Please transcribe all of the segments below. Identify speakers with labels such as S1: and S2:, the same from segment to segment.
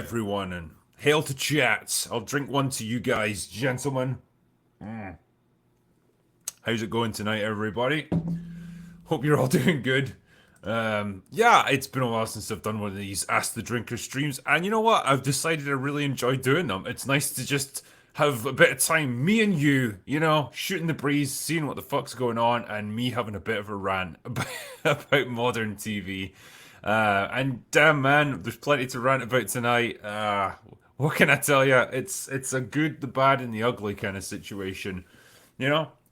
S1: everyone, and hail to chats. I'll drink one to you guys, gentlemen. How's it going tonight, everybody? Hope you're all doing good. Yeah, it's been a while since I've done one of these Ask the Drinker streams, and you know what? I've decided I really enjoy doing them. It's nice to just have a bit of time, me and you, shooting the breeze, seeing what the fuck's going on, and me having a bit of a rant about modern TV. And damn, man, there's plenty to rant about tonight. What can I tell you? It's a good, the bad, and the ugly kind of situation.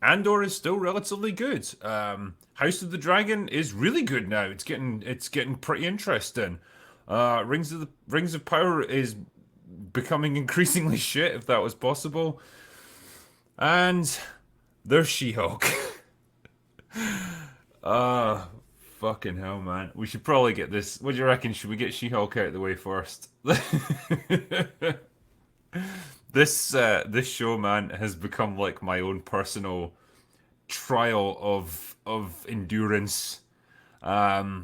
S1: Andor is still relatively good. House of the Dragon is really good now. It's getting pretty interesting. Rings of Power is becoming increasingly shit, if that was possible. And there's She-Hulk. Fucking hell, man. We should probably get this. What do you reckon? Should we get She-Hulk out of the way first? This show, man, has become like my own personal trial of endurance. I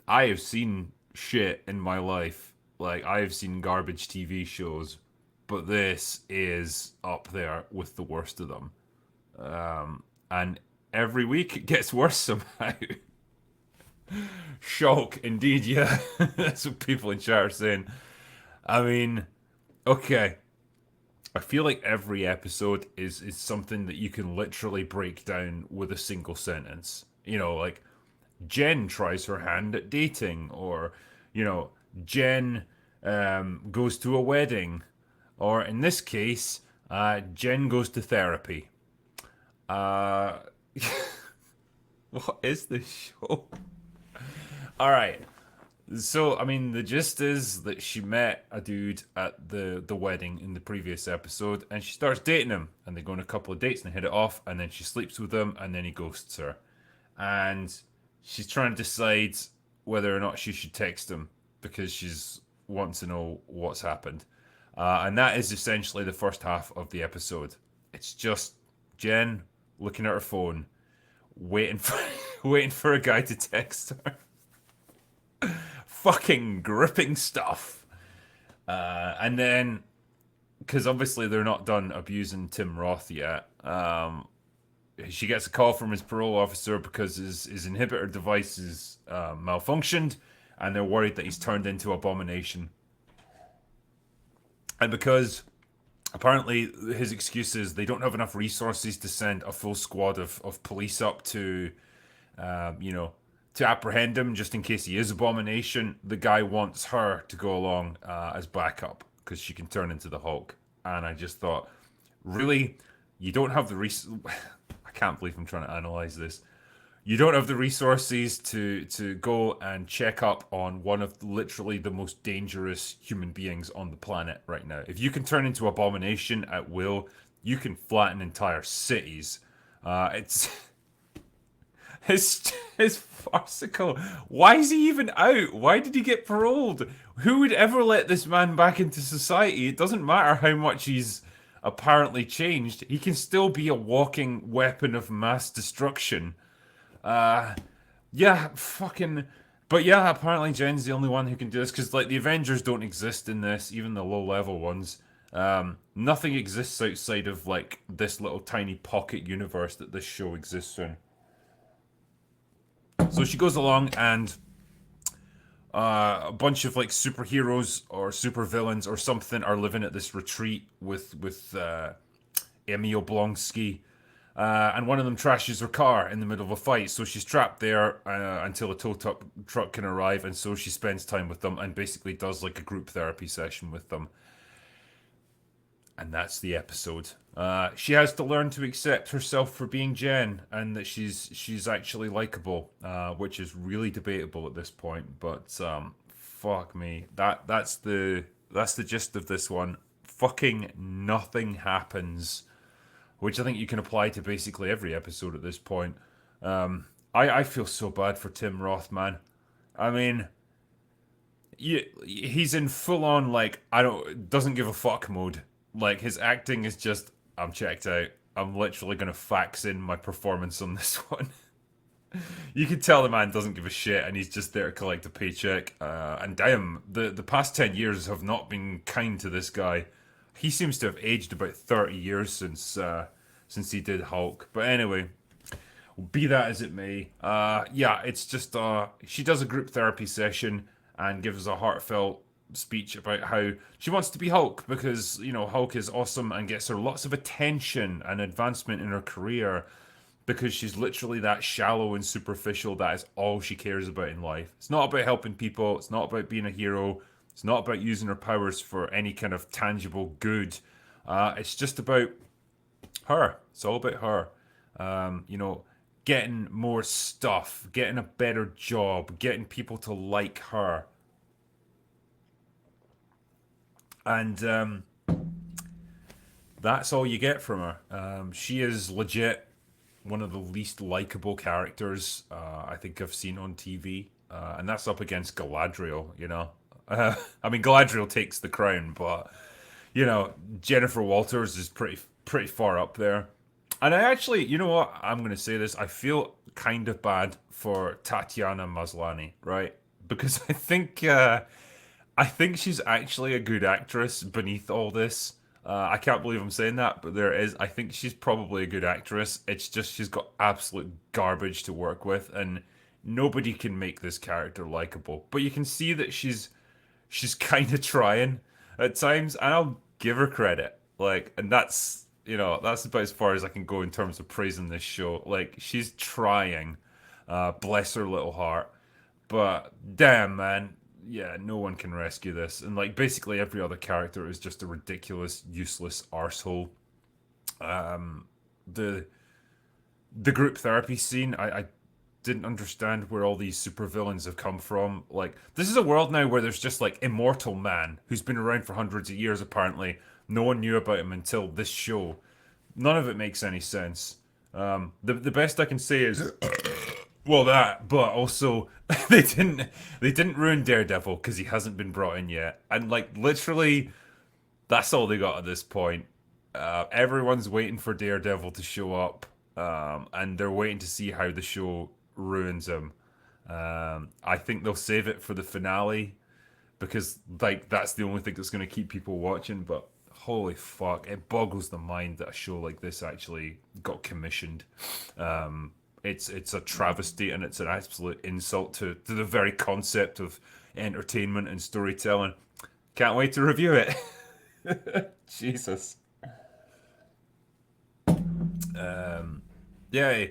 S1: have seen shit in my life. Like, I have seen garbage TV shows, but this is up there with the worst of them. And every week it gets worse somehow. Shock, indeed, yeah. That's what people in chat are saying. I mean, okay. I feel like every episode is something that you can literally break down with a single sentence. Like Jen tries her hand at dating, or Jen goes to a wedding, or in this case, Jen goes to therapy. Uh, what is this show? All right. So, I mean, the gist is that she met a dude at the wedding in the previous episode, and she starts dating him, and they go on a couple of dates and hit it off, and then she sleeps with him, and then he ghosts her. And she's trying to decide whether or not she should text him, because she's wants to know what's happened. And that is essentially the first half of the episode. It's just Jen looking at her phone, waiting for waiting for a guy to text her. Fucking gripping stuff. And then, because obviously they're not done abusing Tim Roth yet, she gets a call from his parole officer because his inhibitor device is malfunctioned, and they're worried that he's turned into Abomination. And because apparently his excuse is they don't have enough resources to send a full squad of police up to, to apprehend him just in case he is Abomination, the guy wants her to go along as backup because she can turn into the Hulk. And I just thought, really? You don't have the I can't believe I'm trying to analyze this. You don't have the resources to go and check up on one of literally the most dangerous human beings on the planet right now. If you can turn into Abomination at will, you can flatten entire cities. It's It's farcical. Why is he even out? Why did he get paroled? Who would ever let this man back into society? It doesn't matter how much he's apparently changed. He can still be a walking weapon of mass destruction. Yeah, fucking. But yeah, apparently Jen's the only one who can do this because, like, the Avengers don't exist in this, even the low-level ones. Nothing exists outside of like this little tiny pocket universe that this show exists in. So she goes along, and a bunch of like superheroes or supervillains or something are living at this retreat with Emmy Oblonsky, and one of them trashes her car in the middle of a fight. So she's trapped there until a tow truck can arrive, and so she spends time with them and basically does like a group therapy session with them. And that's the episode. She has to learn to accept herself for being Jen, and that she's actually likable, which is really debatable at this point. But fuck me, that's the gist of this one. Fucking nothing happens, which I think you can apply to basically every episode at this point. I feel so bad for Tim Roth, man. I mean, he's in full on like doesn't give a fuck mode. Like, his acting is just, I'm checked out. I'm literally going to fax in my performance on this one. You can tell the man doesn't give a shit, and he's just there to collect a paycheck. And damn, the past 10 years have not been kind to this guy. He seems to have aged about 30 years since he did Hulk. But anyway, be that as it may, yeah, it's just she does a group therapy session and gives a heartfelt speech about how she wants to be Hulk because Hulk is awesome and gets her lots of attention and advancement in her career because she's literally that shallow and superficial. That is all she cares about in life. It's not about helping people. It's not about being a hero. It's not about using her powers for any kind of tangible good. It's just about her. It's all about her. Getting more stuff, getting a better job, getting people to like her. And that's all you get from her. She is legit one of the least likable characters I think I've seen on TV. And that's up against Galadriel. I mean, Galadriel takes the crown, but, Jennifer Walters is pretty far up there. And I actually, you know what? I'm going to say this. I feel kind of bad for Tatiana Maslany, right? Because I think she's actually a good actress beneath all this. I can't believe I'm saying that, but there it is. I think she's probably a good actress. It's just she's got absolute garbage to work with, and nobody can make this character likable. But you can see that she's kind of trying at times, and I'll give her credit. And that's about as far as I can go in terms of praising this show. Like, she's trying. Bless her little heart. But damn, man, yeah, no one can rescue this. And basically every other character is just a ridiculous, useless arsehole. The the group therapy scene, I didn't understand where all these supervillains have come from. This is a world now where there's just Immortal Man, who's been around for hundreds of years apparently. No one knew about him until this show. None of it makes any sense. The best I can say is well that, but also they didn't ruin Daredevil because he hasn't been brought in yet. And literally that's all they got at this point. Everyone's waiting for Daredevil to show up, and they're waiting to see how the show ruins him. I think they'll save it for the finale because that's the only thing that's going to keep people watching. But holy fuck, it boggles the mind that a show like this actually got commissioned. It's a travesty, and it's an absolute insult to the very concept of entertainment and storytelling. Can't wait to review it. Jesus. Yeah.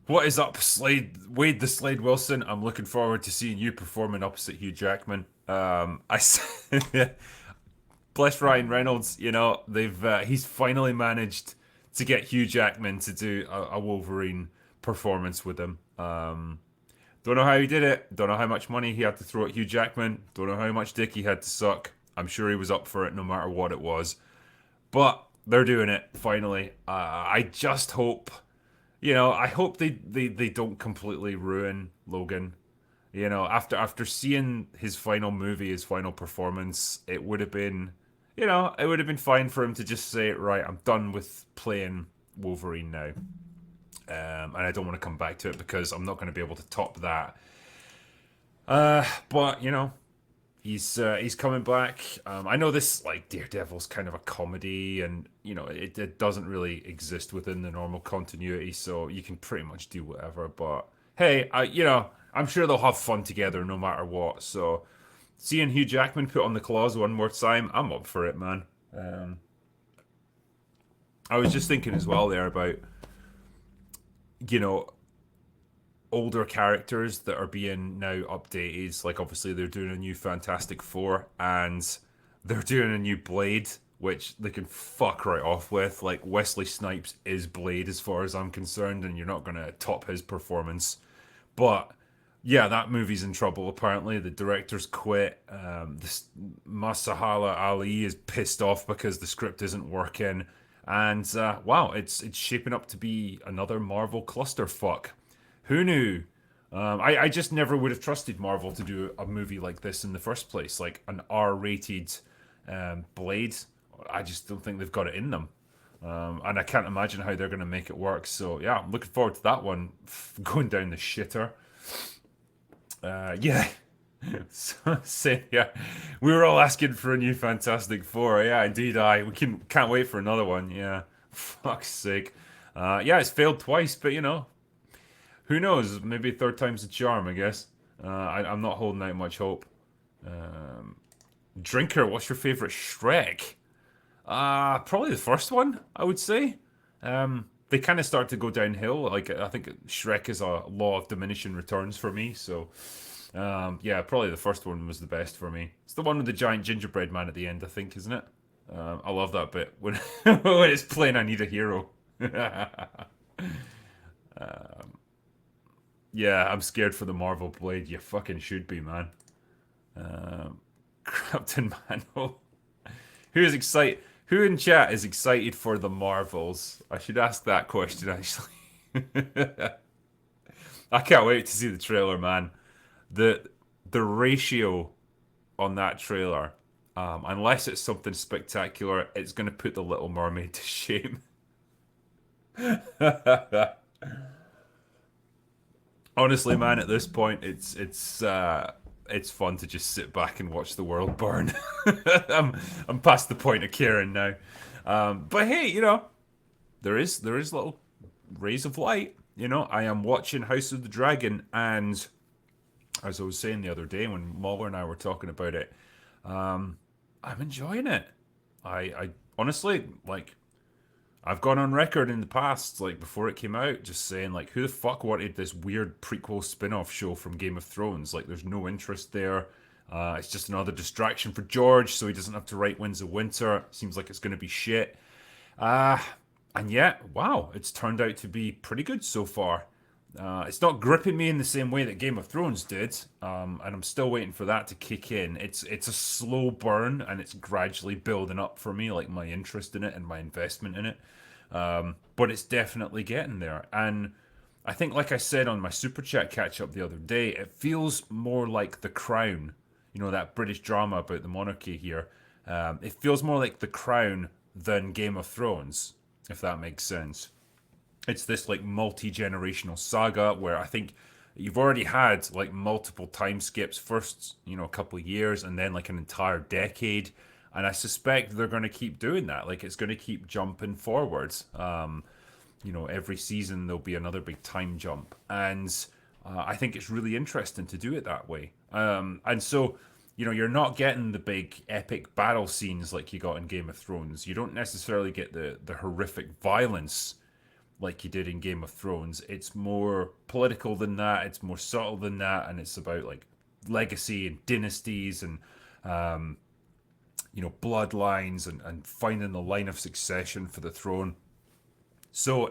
S1: What is up, Wade the Slade Wilson? I'm looking forward to seeing you performing opposite Hugh Jackman. Bless Ryan Reynolds. He's finally managed to get Hugh Jackman to do a Wolverine performance with him. Don't know how he did it. Don't know how much money he had to throw at Hugh Jackman. Don't know how much dick he had to suck. I'm sure he was up for it no matter what it was. But they're doing it finally. I just hope, I hope they don't completely ruin Logan. After seeing his final movie, his final performance, it would have been, it would have been fine for him to just say, right, I'm done with playing Wolverine now. And I don't want to come back to it because I'm not going to be able to top that. But he's coming back. I know this Daredevil's kind of a comedy, and it doesn't really exist within the normal continuity, so you can pretty much do whatever. But hey, I'm sure they'll have fun together no matter what. So seeing Hugh Jackman put on the claws one more time, I'm up for it, man. I was just thinking as well there about older characters that are being now updated. Obviously they're doing a new Fantastic Four, and they're doing a new Blade, which they can fuck right off with. Wesley Snipes is Blade as far as I'm concerned, and you're not going to top his performance. But yeah, that movie's in trouble apparently. The director's quit. Masahala Ali is pissed off because the script isn't working. And wow, it's shaping up to be another Marvel clusterfuck. Who knew? I just never would have trusted Marvel to do a movie like this in the first place, an R-rated Blade. I just don't think they've got it in them. And I can't imagine how they're going to make it work. So yeah, I'm looking forward to that one going down the shitter. Yeah. So, yeah, we were all asking for a new Fantastic Four. Yeah, indeed, we can't wait for another one. Yeah, fuck's sake. Yeah, it's failed twice, but who knows? Maybe third time's the charm, I guess. I'm not holding out much hope. Drinker, what's your favorite Shrek? Probably the first one, I would say. They kind of start to go downhill. Like I think Shrek is a law of diminishing returns for me. So yeah, probably the first one was the best for me. It's the one with the giant gingerbread man at the end, I think, isn't it? I love that bit when when it's playing "I Need a Hero." Yeah, I'm scared for the Marvel Blade. You fucking should be, man. Captain Manhole. Who is excited? Who in chat is excited for the Marvels? I should ask that question actually. I can't wait to see the trailer, man. The the ratio on that trailer, unless it's something spectacular, it's going to put the Little Mermaid to shame. Honestly, man, at this point, it's fun to just sit back and watch the world burn. I'm past the point of caring now. But hey, there is little rays of light. I am watching House of the Dragon, and as I was saying the other day when Muller and I were talking about it, I'm enjoying it. I honestly like. I've gone on record in the past, like before it came out, just saying like, who the fuck wanted this weird prequel spin-off show from Game of Thrones? Like, there's no interest there. It's just another distraction for George, so he doesn't have to write Winds of Winter. Seems like it's going to be shit. Uh, and yet, wow, it's turned out to be pretty good so far. It's not gripping me in the same way that Game of Thrones did, and I'm still waiting for that to kick in. It's a slow burn, and it's gradually building up for me, like my interest in it and my investment in it. But it's definitely getting there, and I think, like I said on my super chat catch up the other day, it feels more like The Crown. That British drama about the monarchy here. It feels more like The Crown than Game of Thrones, if that makes sense. It's this like multi-generational saga where I think you've already had like multiple time skips, first a couple of years and then like an entire decade, and I suspect they're going to keep doing that. Like it's going to keep jumping forwards. Every season there'll be another big time jump, and I think it's really interesting to do it that way. And so you're not getting the big epic battle scenes like you got in Game of Thrones. You don't necessarily get the horrific violence like you did in Game of Thrones. It's more political than that. It's more subtle than that, and it's about like legacy and dynasties and bloodlines and finding the line of succession for the throne. So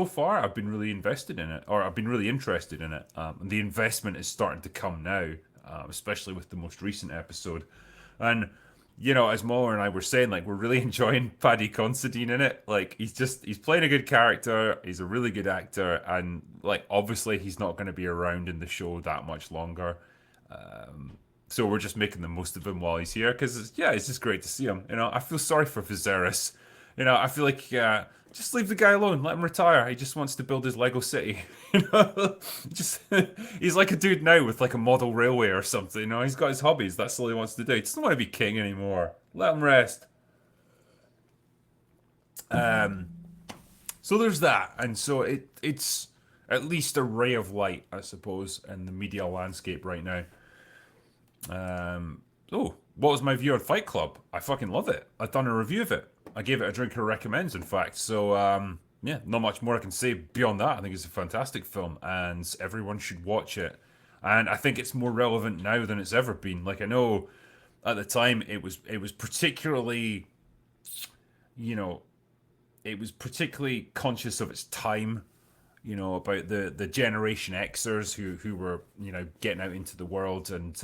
S1: far, I've been really invested in it, or I've been really interested in it. And the investment is starting to come now, especially with the most recent episode. And as Muller and I were saying, like we're really enjoying Paddy Considine in it. Like he's playing a good character. He's a really good actor, and like obviously he's not going to be around in the show that much longer. So we're just making the most of him while he's here because it's just great to see him. I feel sorry for Viserys. I feel like just leave the guy alone. Let him retire. He just wants to build his Lego city. Just he's like a dude now with like a model railway or something. He's got his hobbies. That's all he wants to do. He doesn't want to be king anymore. Let him rest. So there's that, and so it's at least a ray of light, I suppose, in the media landscape right now. Oh, what was my view on Fight Club? I fucking love it. I've done a review of it. I gave it a drinker recommends, in fact. So, yeah, not much more I can say beyond that. I think it's a fantastic film, and everyone should watch it. And I think it's more relevant now than it's ever been. Like I know, at the time, it was particularly, you know, it was particularly conscious of its time. About the Generation Xers who were getting out into the world and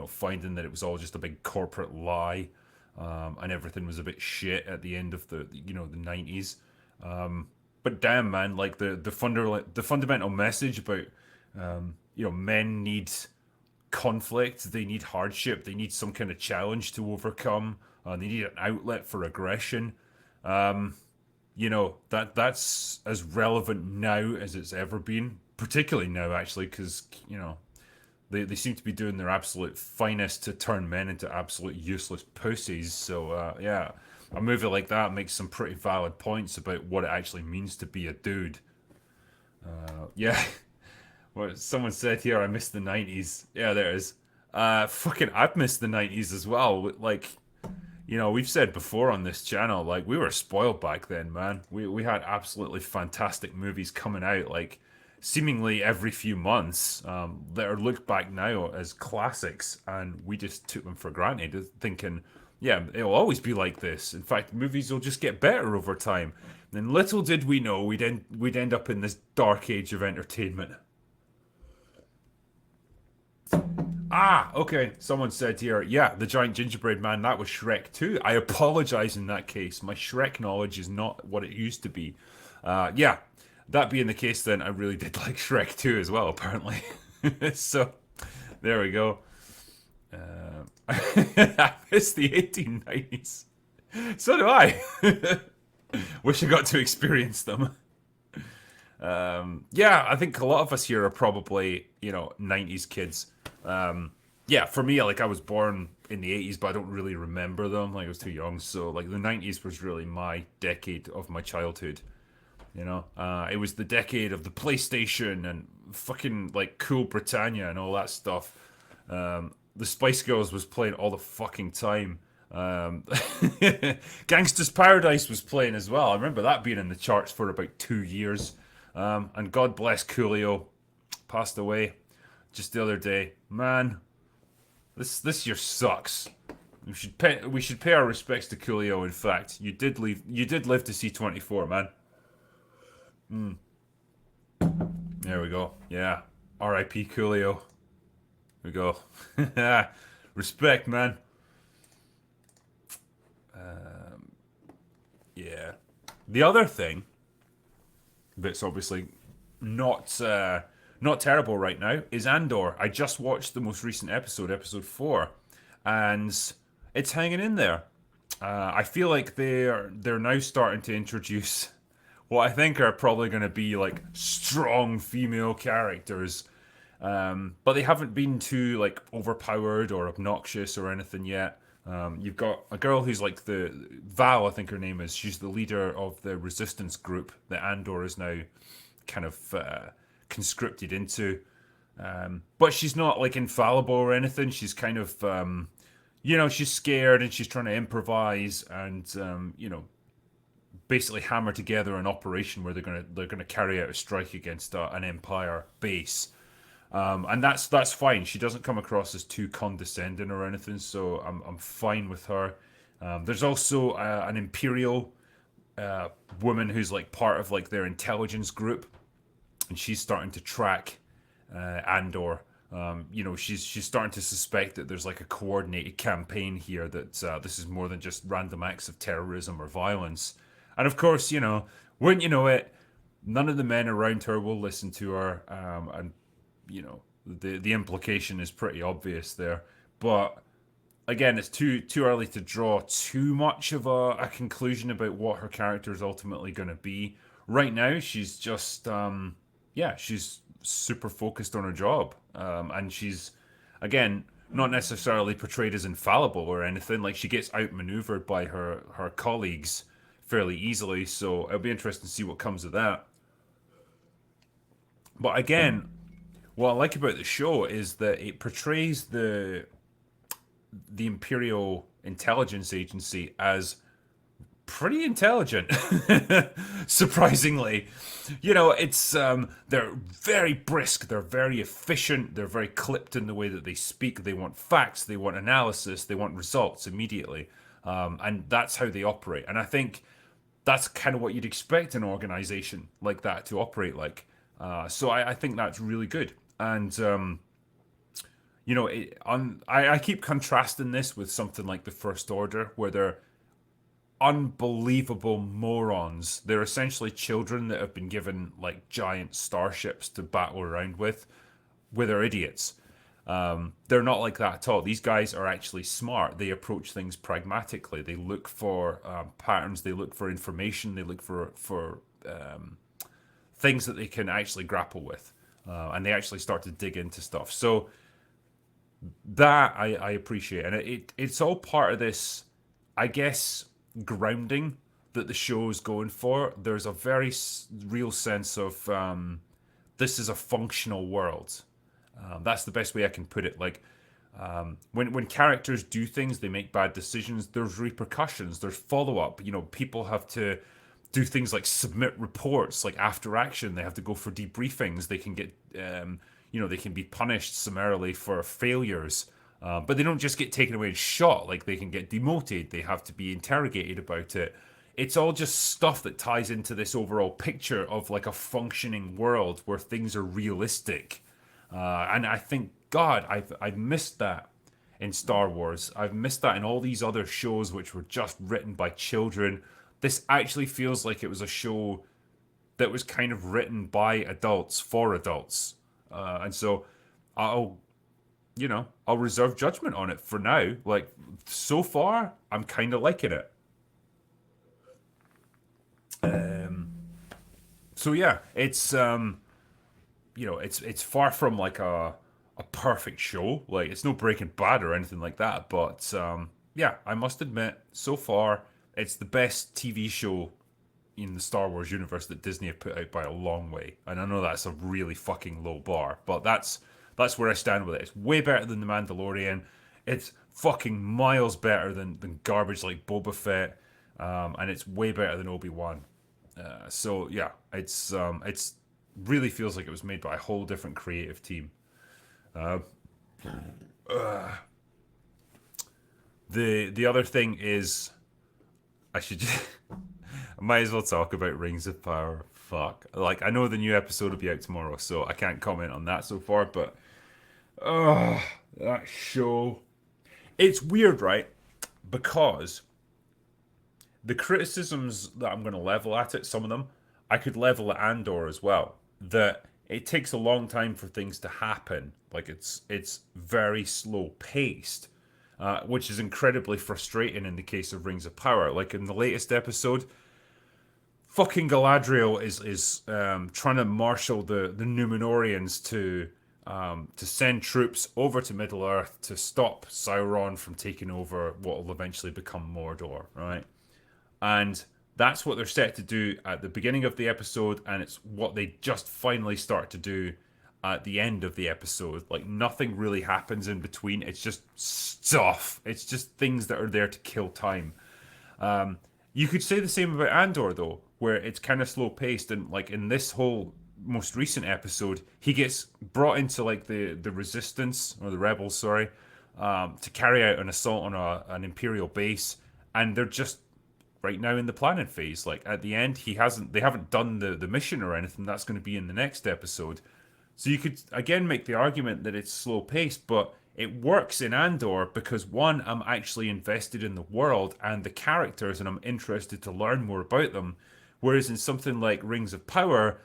S1: finding that it was all just a big corporate lie, and everything was a bit shit at the end of the 90s. But damn, man, like the fundamental message about men need conflict, they need hardship, they need some kind of challenge to overcome, they need an outlet for aggression. that's as relevant now as it's ever been, particularly now actually, because they seem to be doing their absolute finest to turn men into absolute useless pussies. So yeah, a movie like that makes some pretty valid points about what it actually means to be a dude. Yeah, what someone said here, I missed the '90s. Yeah, there it is. Fucking, I've missed the '90s as well. Like, we've said before on this channel, like we were spoiled back then, man. We had absolutely fantastic movies coming out, like seemingly every few months, that are looked back now as classics, and we just took them for granted, thinking, yeah, it'll always be like this. In fact, movies will just get better over time. And little did we know we'd end up in this dark age of entertainment. Ah, okay. Someone said here, yeah, the giant gingerbread man, that was Shrek too. I apologize in that case. My Shrek knowledge is not what it used to be. Yeah, that being the case, then I really did like Shrek too as well, apparently. So, there we go. I miss the 1890s. So do I. Wish I got to experience them. Yeah, I think a lot of us here are probably, 90s kids. Yeah, for me, like I was born in the 80s, but I don't really remember them. Like I was too young, so like the 90s was really my decade of my childhood. It was the decade of the PlayStation and fucking like Cool Britannia and all that stuff. The Spice Girls was playing all the fucking time. Um, Gangsta's Paradise was playing as well. I remember that being in the charts for about 2 years. And God bless Coolio, passed away just the other day. Man, this year sucks. We should pay our respects to Coolio. In fact, you did live to see 24, man. There we go. Yeah, R.I.P. Coolio. We go. Respect, man. Yeah. The other thing that's obviously not terrible right now is Andor. I just watched the most recent episode, episode 4, and it's hanging in there. I feel like they're now starting to introduce what I think are probably going to be like strong female characters, but they haven't been too like overpowered or obnoxious or anything yet. You've got a girl who's like the Val, I think her name is. She's the leader of the resistance group that Andor is now kind of conscripted into. But she's not like infallible or anything. She's kind of, she's scared and she's trying to improvise and, basically hammer together an operation where they're gonna carry out a strike against an Empire base. And that's fine. She doesn't come across as too condescending or anything, so I'm fine with her. There's also an Imperial woman who's like part of like their intelligence group, and she's starting to track Andor. She's starting to suspect that there's like a coordinated campaign here, that this is more than just random acts of terrorism or violence. And of course, wouldn't you know it, none of the men around her will listen to her, and the implication is pretty obvious there. But again, it's too early to draw too much of a conclusion about what her character is ultimately going to be. Right now, she's just she's super focused on her job, and she's again not necessarily portrayed as infallible or anything. Like she gets outmaneuvered by her colleagues fairly easily. So it'll be interesting to see what comes of that. But again, what I like about the show is that it portrays the Imperial Intelligence Agency as pretty intelligent. Surprisingly, it's they're very brisk, they're very efficient, they're very clipped in the way that they speak. They want facts, they want analysis, they want results immediately, and that's how they operate. And I think that's kind of what you'd expect an organization like that to operate like. So I think that's really good. And I keep contrasting this with something like the First Order, where they're unbelievable morons. They're essentially children that have been given like giant starships to battle around with, where they're idiots. They're not like that at all. These guys are actually smart. They approach things pragmatically. They look for patterns. They look for information. They look for things that they can actually grapple with, and they actually start to dig into stuff. So that I appreciate, and it's all part of this, I guess, grounding that the show is going for. There's a very real sense of this is a functional world. That's the best way I can put it. Like when characters do things, they make bad decisions. There's repercussions. There's follow up. You know, people have to do things like submit reports. Like after action, they have to go for debriefings. They can get, they can be punished summarily for failures. But they don't just get taken away and shot. Like they can get demoted. They have to be interrogated about it. It's all just stuff that ties into this overall picture of like a functioning world where things are realistic. And I think, God, I've missed that in Star Wars. I've missed that in all these other shows which were just written by children. This actually feels like it was a show that was kind of written by adults for adults. And so I'll, I'll reserve judgment on it for now. Like, so far, I'm kind of liking it. So yeah, it's far from like a perfect show. Like it's no Breaking Bad or anything like that. But yeah, I must admit, so far it's the best TV show in the Star Wars universe that Disney have put out by a long way. And I know that's a really fucking low bar, but that's where I stand with it. It's way better than The Mandalorian. It's fucking miles better than garbage like Boba Fett, and it's way better than Obi-Wan. So yeah, it's really feels like it was made by a whole different creative team. Uh, the other thing is, I should just, I might as well talk about Rings of Power. Fuck, like I know the new episode will be out tomorrow, so I can't comment on that so far. But that show, it's weird, right? Because the criticisms that I'm going to level at it, some of them, I could level at Andor as well. That it takes a long time for things to happen. Like it's very slow paced, which is incredibly frustrating in the case of Rings of Power. Like in the latest episode, fucking Galadriel is trying to marshal the Numenorians to send troops over to Middle Earth to stop Sauron from taking over what will eventually become Mordor, right? And that's what they're set to do at the beginning of the episode, and it's what they just finally start to do at the end of the episode. Like nothing really happens in between. It's just stuff. It's just things that are there to kill time. You could say the same about Andor though, where it's kind of slow paced, and like in this whole most recent episode, he gets brought into like the resistance or the rebels, sorry, to carry out an assault on an imperial base, and they're just right now in the planning phase. Like at the end, they haven't done the mission or anything. That's going to be in the next episode. So you could again make the argument that it's slow paced, but it works in Andor because one, I'm actually invested in the world and the characters, and I'm interested to learn more about them. Whereas in something like Rings of Power,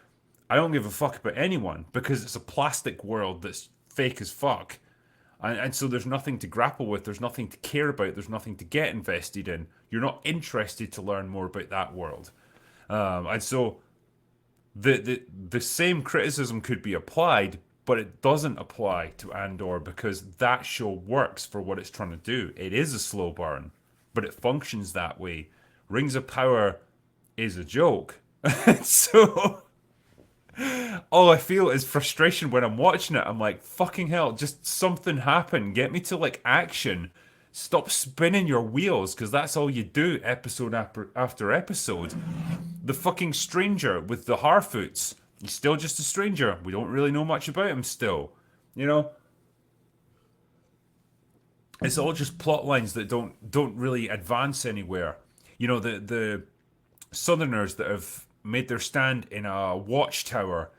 S1: I don't give a fuck about anyone because it's a plastic world that's fake as fuck. And so there's nothing to grapple with, there's nothing to care about, there's nothing to get invested in. You're not interested to learn more about that world. And so the same criticism could be applied, but it doesn't apply to Andor because that show works for what it's trying to do. It is a slow burn, but it functions that way. Rings of Power is a joke. So all I feel is frustration when I'm watching it. I'm like, fucking hell, just something happen. Get me to like action. Stop spinning your wheels, because that's all you do episode after episode. The fucking stranger with the Harfoots. He's still just a stranger. We don't really know much about him still. You know? It's all just plot lines that don't really advance anywhere. You know, the Southerners that have made their stand in a watchtower,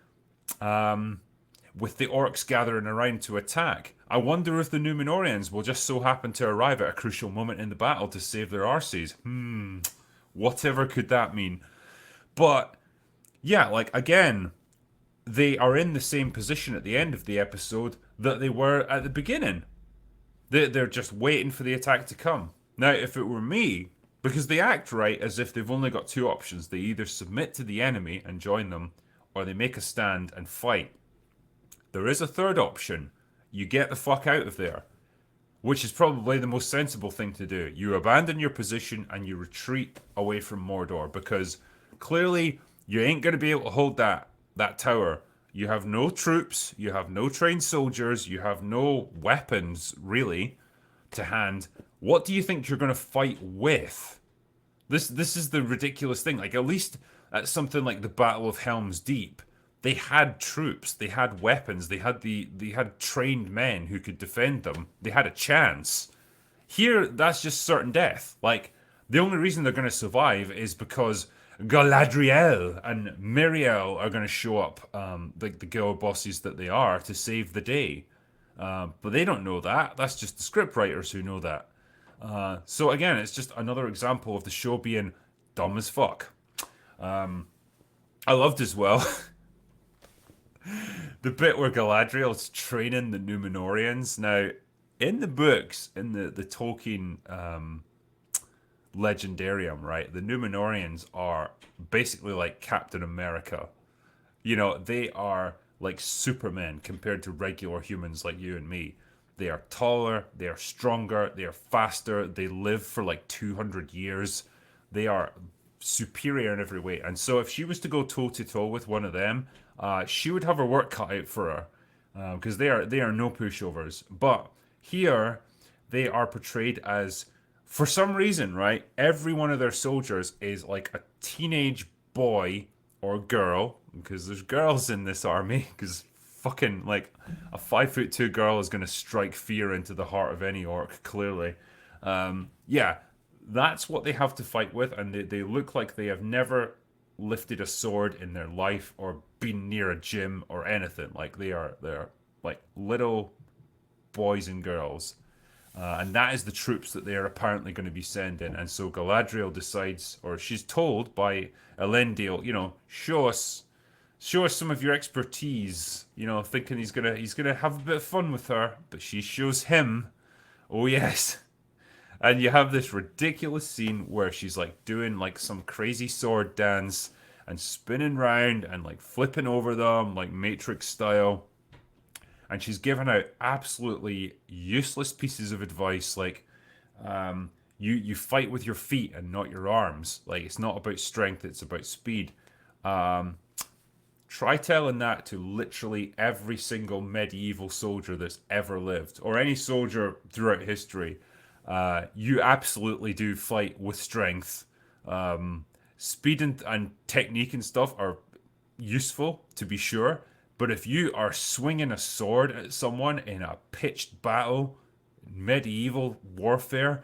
S1: with the orcs gathering around to attack. I wonder if the Numenorians will just so happen to arrive at a crucial moment in the battle to save their arses. Whatever could that mean? But yeah, like again, they are in the same position at the end of the episode that they were at the beginning. They're just waiting for the attack to come. Now, if it were me, because they act right as if they've only got two options, they either submit to the enemy and join them, or they make a stand and fight. There is a third option. You get the fuck out of there, which is probably the most sensible thing to do. You abandon your position and you retreat away from Mordor because clearly you ain't going to be able to hold that tower. You have no troops, you have no trained soldiers, you have no weapons really to hand. What do you think you're going to fight with? This is the ridiculous thing. Like at least at something like the Battle of Helm's Deep, they had troops, they had weapons, they had trained men who could defend them. They had a chance. Here, that's just certain death. Like the only reason they're going to survive is because Galadriel and Miriel are going to show up, like the girl bosses that they are, to save the day. But they don't know that. That's just the script writers who know that. So again, it's just another example of the show being dumb as fuck. I loved as well the bit where Galadriel's training the Númenóreans. Now, in the books, in the Tolkien legendarium, right, the Númenóreans are basically like Captain America. You know, they are like Supermen compared to regular humans like you and me. They are taller, they are stronger, they are faster, they live for like 200 years. They are superior in every way. And so if she was to go toe to toe with one of them, she would have her work cut out for her because they are no pushovers. But here they are portrayed as, for some reason, right? Every one of their soldiers is like a teenage boy or girl, because there's girls in this army. Because fucking like a 5'2" girl is gonna strike fear into the heart of any orc. Clearly, yeah, that's what they have to fight with, and they look like they have never lifted a sword in their life or been near a gym or anything. Like they're like little boys and girls. And that is the troops that they are apparently going to be sending. And so Galadriel decides, or she's told by Elendil, you know, show us some of your expertise. You know, thinking he's gonna have a bit of fun with her, but she shows him. Oh yes. And you have this ridiculous scene where she's like doing like some crazy sword dance and spinning round and like flipping over them like Matrix style. And she's given out absolutely useless pieces of advice like you fight with your feet and not your arms. Like it's not about strength, it's about speed. Try telling that to literally every single medieval soldier that's ever lived, or any soldier throughout history. You absolutely do fight with strength. Speed and technique and stuff are useful, to be sure. But if you are swinging a sword at someone in a pitched battle, medieval warfare,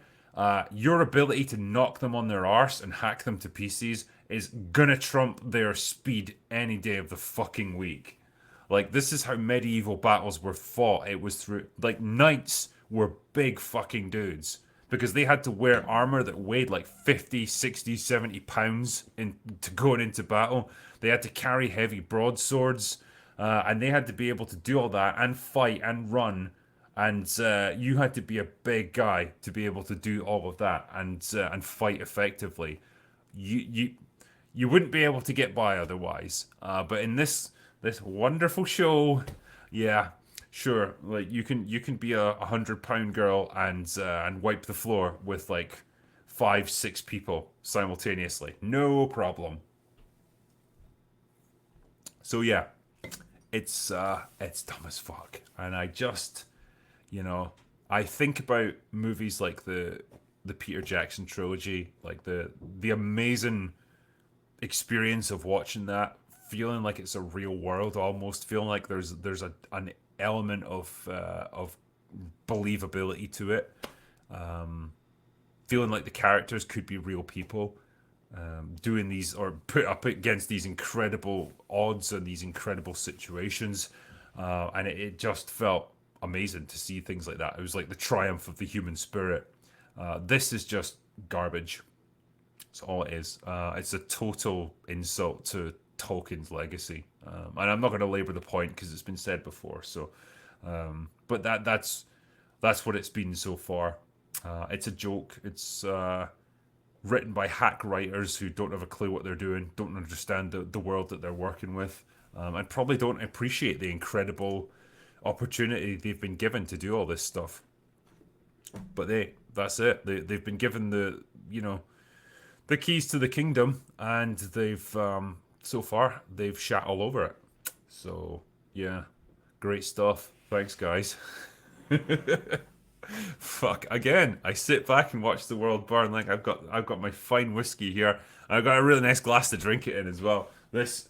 S1: your ability to knock them on their arse and hack them to pieces is gonna trump their speed any day of the fucking week. Like, this is how medieval battles were fought. It was through, like, knights were big fucking dudes because they had to wear armor that weighed like 50, 60, 70 pounds to going into battle. They had to carry heavy broadswords. And they had to be able to do all that and fight and run, and you had to be a big guy to be able to do all of that and fight effectively. You wouldn't be able to get by otherwise. But in this wonderful show, yeah, sure, like you can be a 100-pound girl and wipe the floor with like 5, 6 people simultaneously, no problem. So yeah. It's dumb as fuck, and I just, you know, I think about movies like the Peter Jackson trilogy, like the amazing experience of watching that, feeling like it's a real world, almost feeling like there's an element of believability to it, feeling like the characters could be real people. Doing these or put up against these incredible odds and these incredible situations, and it just felt amazing to see things like that. It was like the triumph of the human spirit. This is just garbage. That's all it is. It's a total insult to Tolkien's legacy, and I'm not going to labor the point because it's been said before. So But that's what it's been so far. It's a joke. It's written by hack writers who don't have a clue what they're doing, don't understand the world that they're working with, and probably don't appreciate the incredible opportunity they've been given to do all this stuff. But that's it. They've been given the keys to the kingdom, and they've so far they've shat all over it. So yeah, great stuff. Thanks, guys. Fuck again. I sit back and watch the world burn. Like I've got my fine whiskey here. I've got a really nice glass to drink it in as well. This,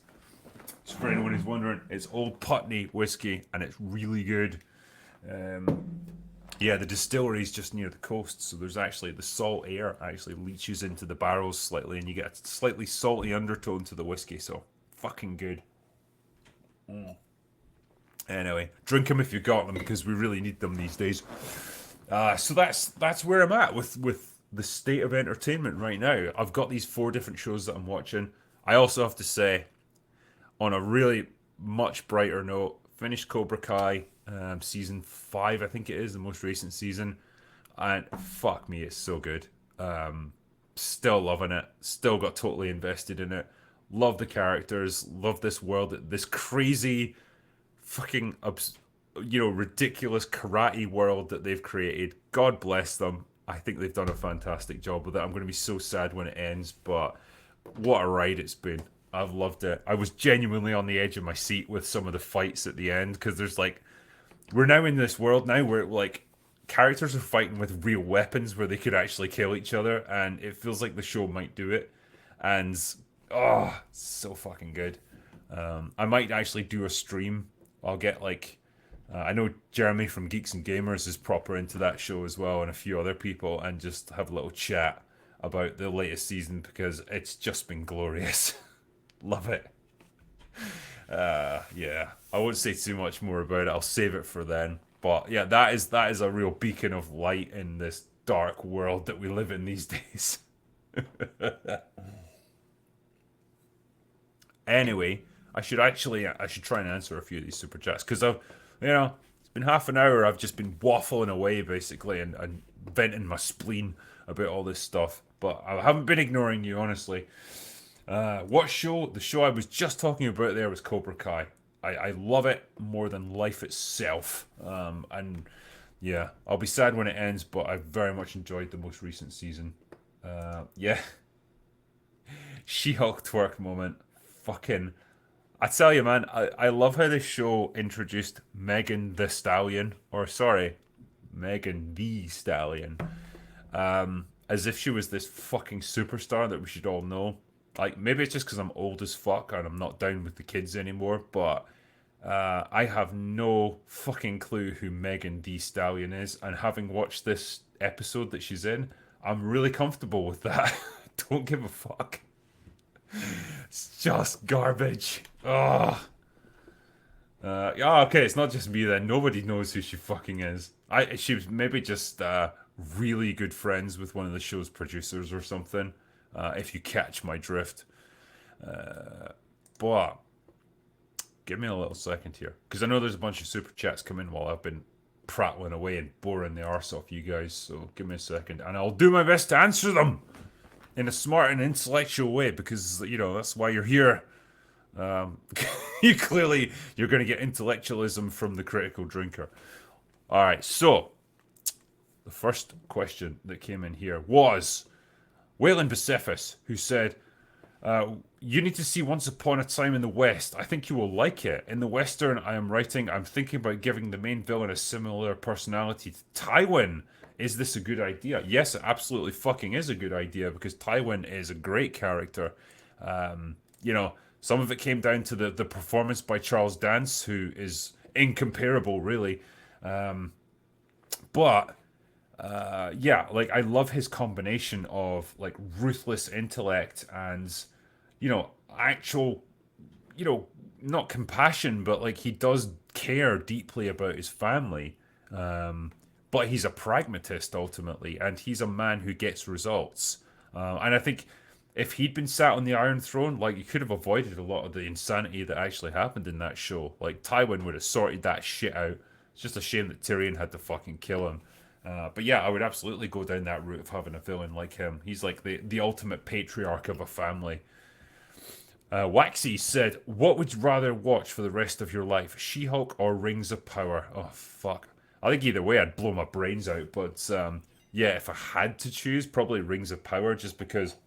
S1: just for anyone who's wondering, it's Old Putney whiskey, and it's really good. Um, yeah, the distillery is just near the coast, so there's actually the salt air actually leaches into the barrels slightly, and you get a slightly salty undertone to the whiskey. So fucking good. Anyway, drink them if you got them because we really need them these days. So that's where I'm at with the state of entertainment right now. I've got these four different shows that I'm watching. I also have to say, on a really much brighter note, finished Cobra Kai season 5, I think it is the most recent season, and fuck me, it's so good. Still loving it. Still got totally invested in it. Love the characters. Love this world. This crazy, fucking ridiculous karate world that they've created. God bless them. I think they've done a fantastic job with it. I'm going to be so sad when it ends, but what a ride it's been. I've loved it. I was genuinely on the edge of my seat with some of the fights at the end because there's like, we're now in this world now where like characters are fighting with real weapons where they could actually kill each other, and it feels like the show might do it. And oh, so fucking good. I might actually do a stream. I'll get like I know Jeremy from Geeks and Gamers is proper into that show as well, and a few other people, and just have a little chat about the latest season because it's just been glorious. Love it. Yeah, I won't say too much more about it. I'll save it for then. But yeah, that is a real beacon of light in this dark world that we live in these days. Anyway, I should try and answer a few of these super chats because it's been half an hour. I've just been waffling away basically and venting my spleen about all this stuff. But I haven't been ignoring you, honestly. What show? The show I was just talking about there was Cobra Kai. I love it more than life itself. And yeah, I'll be sad when it ends, but I very much enjoyed the most recent season. Yeah, She-Hulk twerk moment. Fucking, I tell you, man, I love how this show introduced Megan the Stallion, or sorry, Megan the Stallion, as if she was this fucking superstar that we should all know. Like, maybe it's just because I'm old as fuck and I'm not down with the kids anymore, but I have no fucking clue who Megan the Stallion is. And having watched this episode that she's in, I'm really comfortable with that. Don't give a fuck. It's just garbage. Oh. Yeah, okay, it's not just me then. Nobody knows who she fucking is. She was maybe just really good friends with one of the show's producers or something. If you catch my drift. But give me a little second here, because I know there's a bunch of super chats coming while I've been prattling away and boring the arse off you guys. So give me a second, and I'll do my best to answer them in a smart and intellectual way, because that's why you're here. You're going to get intellectualism from the critical drinker. All right, so the first question that came in here was Waylon Bucephus, who said, you need to see Once Upon a Time in the West. I think you will like it. In the Western I am writing, I'm thinking about giving the main villain a similar personality to Tywin. Is this a good idea? Yes, it absolutely fucking is a good idea, because Tywin is a great character. Some of it came down to the performance by Charles Dance, who is incomparable, really. But yeah, like, I love his combination of like ruthless intellect and actual, not compassion, but like he does care deeply about his family. But he's a pragmatist ultimately, and he's a man who gets results. And I think if he'd been sat on the Iron Throne, like, you could have avoided a lot of the insanity that actually happened in that show. Like, Tywin would have sorted that shit out It's just a shame that Tyrion had to fucking kill him. But yeah, I would absolutely go down that route of having a villain like him. He's like the ultimate patriarch of a family. Waxy said, "What would you rather watch for the rest of your life, She-Hulk or Rings of Power?" Oh fuck! I think either way, I'd blow my brains out. But yeah, if I had to choose, probably Rings of Power, just because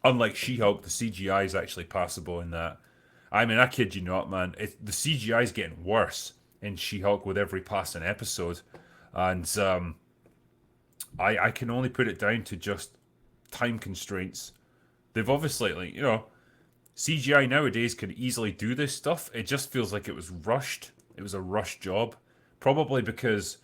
S1: unlike She-Hulk, the CGI is actually passable in that. I mean, I kid you not, man. The CGI is getting worse in She-Hulk with every passing episode, and I can only put it down to just time constraints. They've obviously, like, CGI nowadays can easily do this stuff. It just feels like it was rushed. It was a rushed job. Probably because,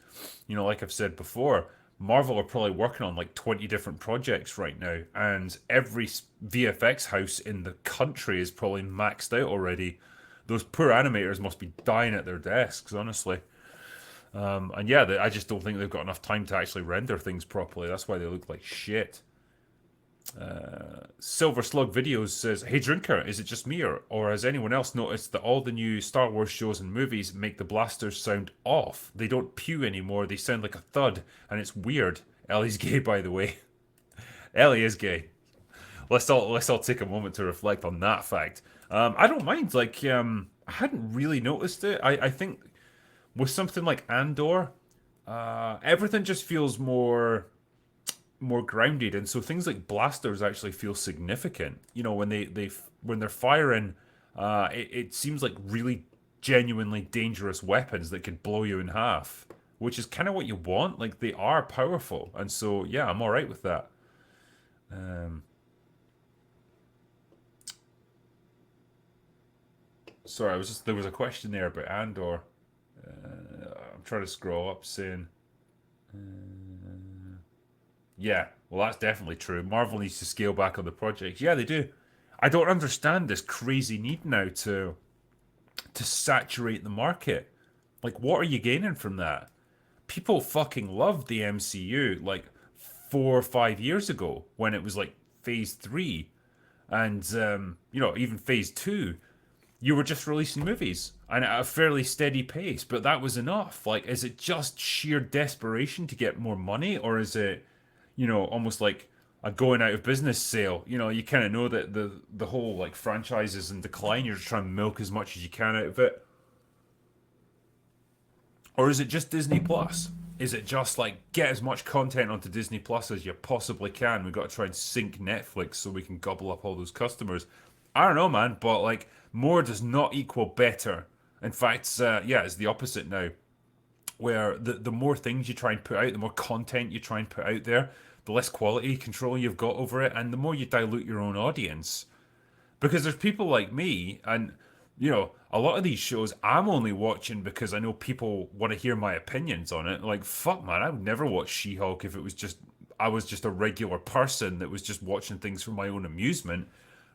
S1: like I've said before, Marvel are probably working on like 20 different projects right now, and every VFX house in the country is probably maxed out already. Those poor animators must be dying at their desks, honestly. And yeah, I just don't think they've got enough time to actually render things properly. That's why they look like shit. Silver Slug Videos says, "Hey Drinker, is it just me or has anyone else noticed that all the new Star Wars shows and movies make the blasters sound off? They don't pew anymore, they sound like a thud, and it's weird." Ellie's gay, by the way. Ellie is gay. Let's all take a moment to reflect on that fact. I don't mind. Like, I hadn't really noticed it. I think with something like Andor, everything just feels more grounded, and so things like blasters actually feel significant. When they're firing, it seems like really genuinely dangerous weapons that could blow you in half, which is kind of what you want. Like, they are powerful, and so yeah, I'm all right with that. Um, Sorry, there was a question there about Andor. I'm trying to scroll up, saying, yeah, well, that's definitely true. Marvel needs to scale back on the projects. Yeah, they do. I don't understand this crazy need now to saturate the market. Like, what are you gaining from that? People fucking loved the MCU like 4 or 5 years ago when it was like phase three, and even phase two. You were just releasing movies and at a fairly steady pace, but that was enough. Like, is it just sheer desperation to get more money, or is it, almost like a going out of business sale? You kind of know that the whole like franchise is in decline. You're just trying to milk as much as you can out of it, or is it just Disney Plus? Is it just like get as much content onto Disney Plus as you possibly can? We've got to try and sync Netflix so we can gobble up all those customers. I don't know, man, but like more does not equal better. In fact, yeah, it's the opposite now. Where the more things you try and put out, the more content you try and put out there, the less quality control you've got over it, and the more you dilute your own audience. Because there's people like me, and a lot of these shows I'm only watching because I know people want to hear my opinions on it. Like, fuck, man, I would never watch She-Hulk if it was just I was just a regular person that was just watching things for my own amusement.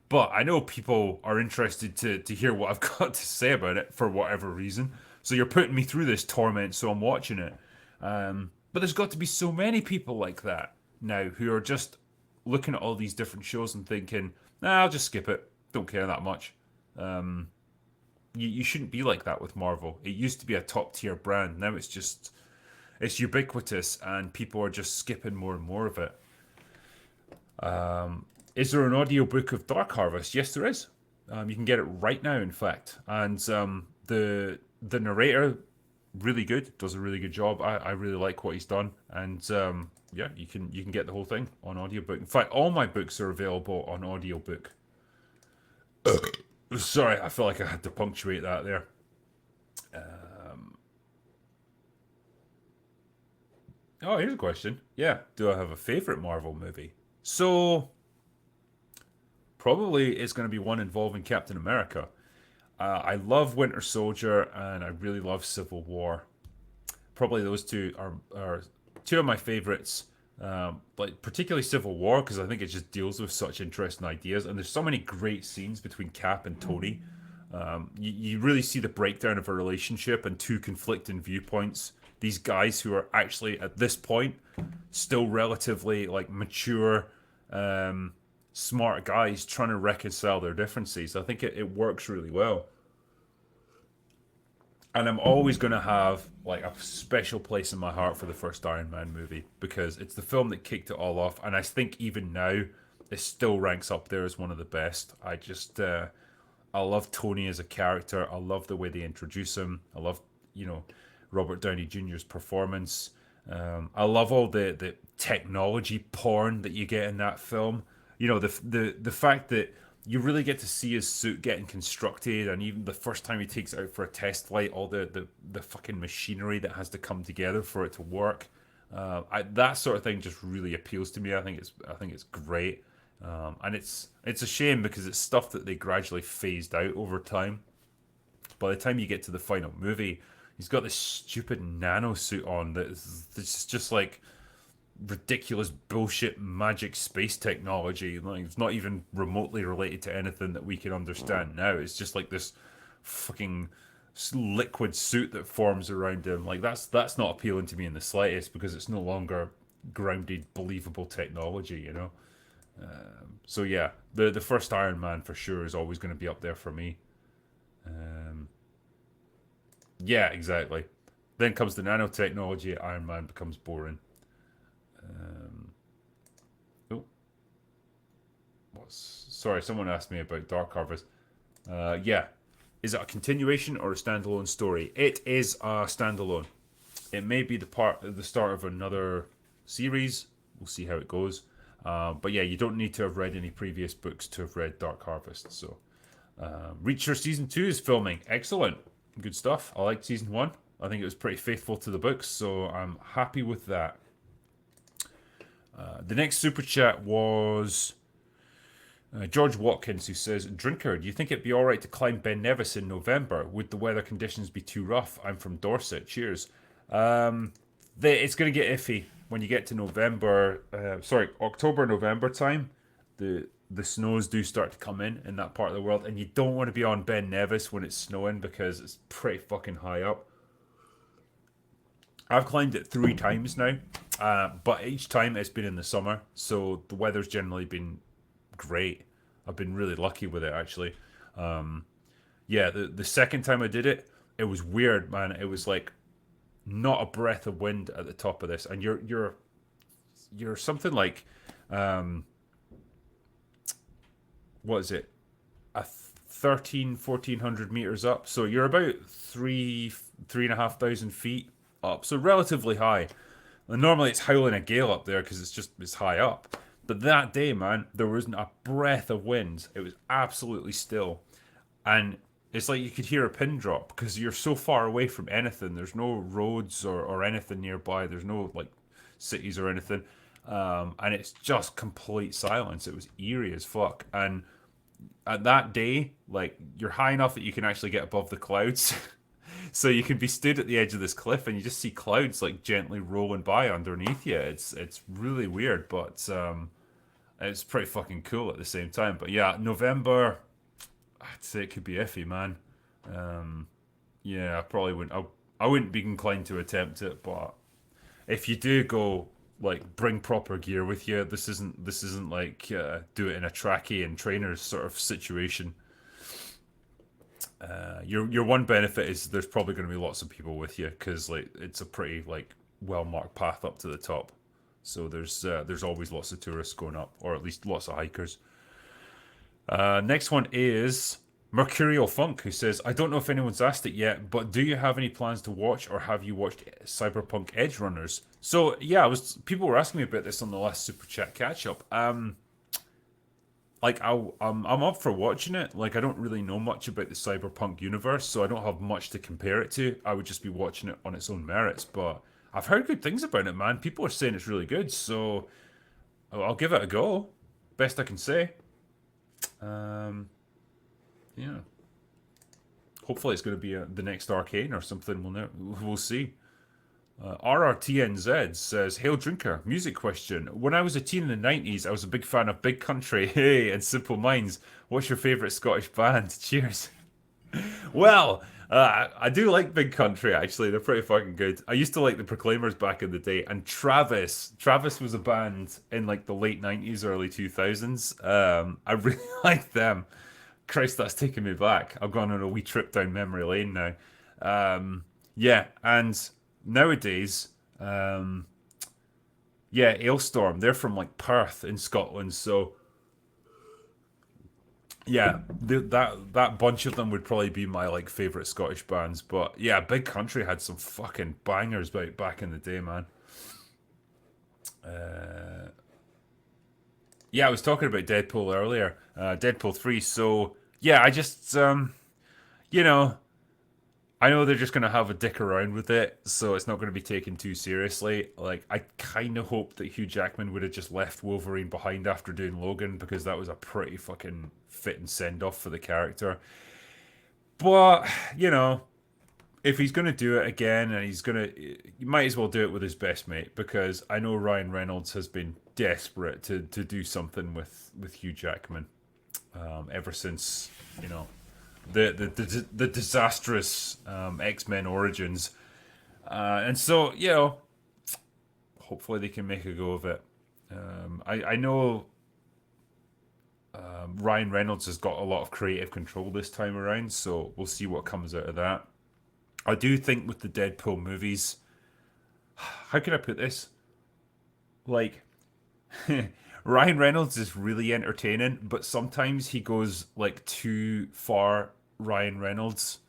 S1: But I know people are interested to hear what I've got to say about it for whatever reason. So you're putting me through this torment, so I'm watching it. But there's got to be so many people like that now who are just looking at all these different shows and thinking, nah, I'll just skip it. Don't care that much. You shouldn't be like that with Marvel. It used to be a top tier brand. Now it's ubiquitous and people are just skipping more and more of it. Is there an audiobook of Dark Harvest? Yes, there is. You can get it right now, in fact. And the narrator, really good, does a really good job. I really like what he's done. And yeah, you can get the whole thing on audiobook. In fact, all my books are available on audiobook. Sorry, I feel like I had to punctuate that there. Oh, here's a question. Yeah, do I have a favorite Marvel movie? So probably it's going to be one involving Captain America. I love Winter Soldier and I really love Civil War. Probably those two are two of my favorites. Like particularly Civil War because I think it just deals with such interesting ideas and there's so many great scenes between Cap and Tony. You really see the breakdown of a relationship and two conflicting viewpoints. These guys who are actually at this point still relatively like mature, smart guys trying to reconcile their differences. I think it works really well. And I'm always going to have like a special place in my heart for the first Iron Man movie because it's the film that kicked it all off, and I think even now it still ranks up there as one of the best. I love Tony as a character. I love the way they introduce him. I love, you know, Robert Downey Jr.'s performance. I love all the technology porn that you get in that film. You know, the fact that you really get to see his suit getting constructed, and even the first time he takes it out for a test flight, all the fucking machinery that has to come together for it to work. That sort of thing just really appeals to me. I think it's great, and it's a shame because it's stuff that they gradually phased out over time. By the time you get to the final movie, he's got this stupid nano suit on that's just like ridiculous bullshit magic space technology. Like it's not even remotely related to anything that we can understand now. It's just like this fucking liquid suit that forms around him. Like that's not appealing to me in the slightest because it's no longer grounded, believable technology. You know. So yeah, the first Iron Man for sure is always going to be up there for me. Um, yeah, exactly. Then comes the nanotechnology. Iron Man becomes boring. Um, oh, sorry? Someone asked me about Dark Harvest. Yeah, is it a continuation or a standalone story? It is a standalone. It may be the start of another series. We'll see how it goes. But yeah, you don't need to have read any previous books to have read Dark Harvest. So, Reacher season 2 is filming. Excellent, good stuff. I liked season 1. I think it was pretty faithful to the books, so I'm happy with that. The next super chat was George Watkins, who says, Drinker, do you think it'd be alright to climb Ben Nevis in November? Would the weather conditions be too rough? I'm from Dorset. Cheers. It's going to get iffy when you get to November, October, November time. The snows do start to come in that part of the world, and you don't want to be on Ben Nevis when it's snowing because it's pretty fucking high up. I've climbed it 3 times now, but each time it's been in the summer, so the weather's generally been great. I've been really lucky with it actually. Yeah, the second time I did it, it was weird, man. It was like not a breath of wind at the top of this, and you're something like what is it? A 1400 meters up, so you're about 3,500 feet up, so relatively high. And normally it's howling a gale up there because it's high up. But that day, man, there wasn't a breath of wind. It was absolutely still, and it's like you could hear a pin drop because you're so far away from anything. There's no roads or anything nearby. There's no like cities or anything, and it's just complete silence. It was eerie as fuck. And at that day, like you're high enough that you can actually get above the clouds. So you can be stood at the edge of this cliff and you just see clouds like gently rolling by underneath you. It's really weird, but it's pretty fucking cool at the same time. But yeah, November, I'd say it could be iffy, man. Yeah, I probably wouldn't. I wouldn't be inclined to attempt it, but if you do go, like bring proper gear with you. This isn't like do it in a trackie and trainers sort of situation. Your one benefit is there's probably going to be lots of people with you because like it's a pretty like well marked path up to the top. So there's always lots of tourists going up, or at least lots of hikers. Next one is Mercurial Funk, who says, I don't know if anyone's asked it yet, but do you have any plans to watch, or have you watched Cyberpunk Edge Runners? So yeah, people were asking me about this on the last Super Chat catch up. Like I'm up for watching it. Like I don't really know much about the Cyberpunk universe, so I don't have much to compare it to. I would just be watching it on its own merits. But I've heard good things about it, man. People are saying it's really good, so I'll give it a go. Best I can say. Um, yeah. Hopefully it's going to be the next Arcane or something. We'll see. RRTNZ says, Hail Drinker, music question. When I was a teen in the 90s, I was a big fan of Big Country, hey, and Simple Minds. What's your favourite Scottish band? Cheers. Well, I do like Big Country, actually. They're pretty fucking good. I used to like the Proclaimers back in the day. And Travis. Travis was a band in like the late 90s, early 2000s. I really liked them. Christ, that's taking me back. I've gone on a wee trip down memory lane now. Yeah, and nowadays, um, yeah, Ailstorm, they're from like Perth in Scotland, so yeah, that bunch of them would probably be my like favorite Scottish bands. But yeah, Big Country had some fucking bangers back in the day, man. Uh, yeah, I was talking about Deadpool earlier, Deadpool 3. So yeah, I just you know, I know they're just gonna have a dick around with it, so it's not gonna be taken too seriously. Like, I kind of hope that Hugh Jackman would have just left Wolverine behind after doing Logan because that was a pretty fucking fitting send off for the character. But you know, if he's gonna do it again, and you might as well do it with his best mate because I know Ryan Reynolds has been desperate to do something with Hugh Jackman ever since you know the disastrous X Men Origins, and so you know, hopefully they can make a go of it. I know Ryan Reynolds has got a lot of creative control this time around, so we'll see what comes out of that. I do think with the Deadpool movies, how can I put this? Like, Ryan Reynolds is really entertaining, but sometimes he goes like too far Ryan Reynolds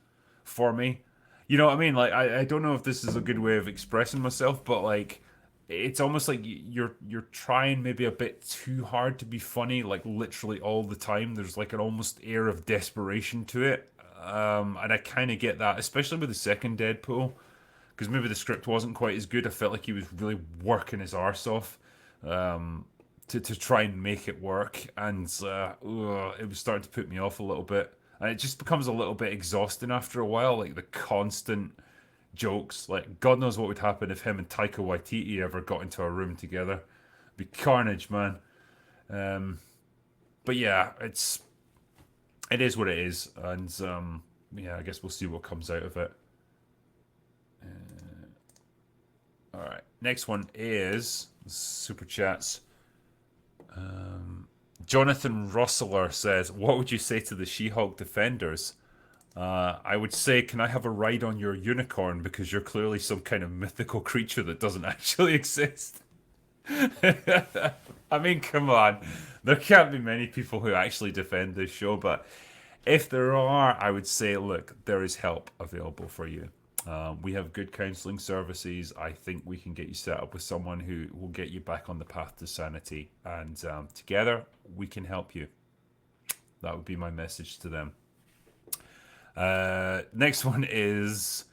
S1: for me. You know what I mean? Like I don't know if this is a good way of expressing myself, but like it's almost like you're trying maybe a bit too hard to be funny, like literally all the time. There's like an almost air of desperation to it. And I kind of get that, especially with the second Deadpool, because maybe the script wasn't quite as good. I felt like he was really working his arse off to try and make it work, and it was starting to put me off a little bit. And it just becomes a little bit exhausting after a while, like the constant jokes. Like God knows what would happen if him and Taika Waititi ever got into a room together. It'd be carnage, man. Um, but yeah, it is what it is, and yeah, I guess we'll see what comes out of it. All right, next one is super chats. Jonathan Rossler says, "What would you say to the She-Hulk defenders?" I would say, "Can I have a ride on your unicorn? Because you're clearly some kind of mythical creature that doesn't actually exist." I mean, come on. There can't be many people who actually defend this show, but if there are, I would say, look, there is help available for you. We have good counselling services. I think we can get you set up with someone who will get you back on the path to sanity, and together we can help you. That would be my message to them. Next one is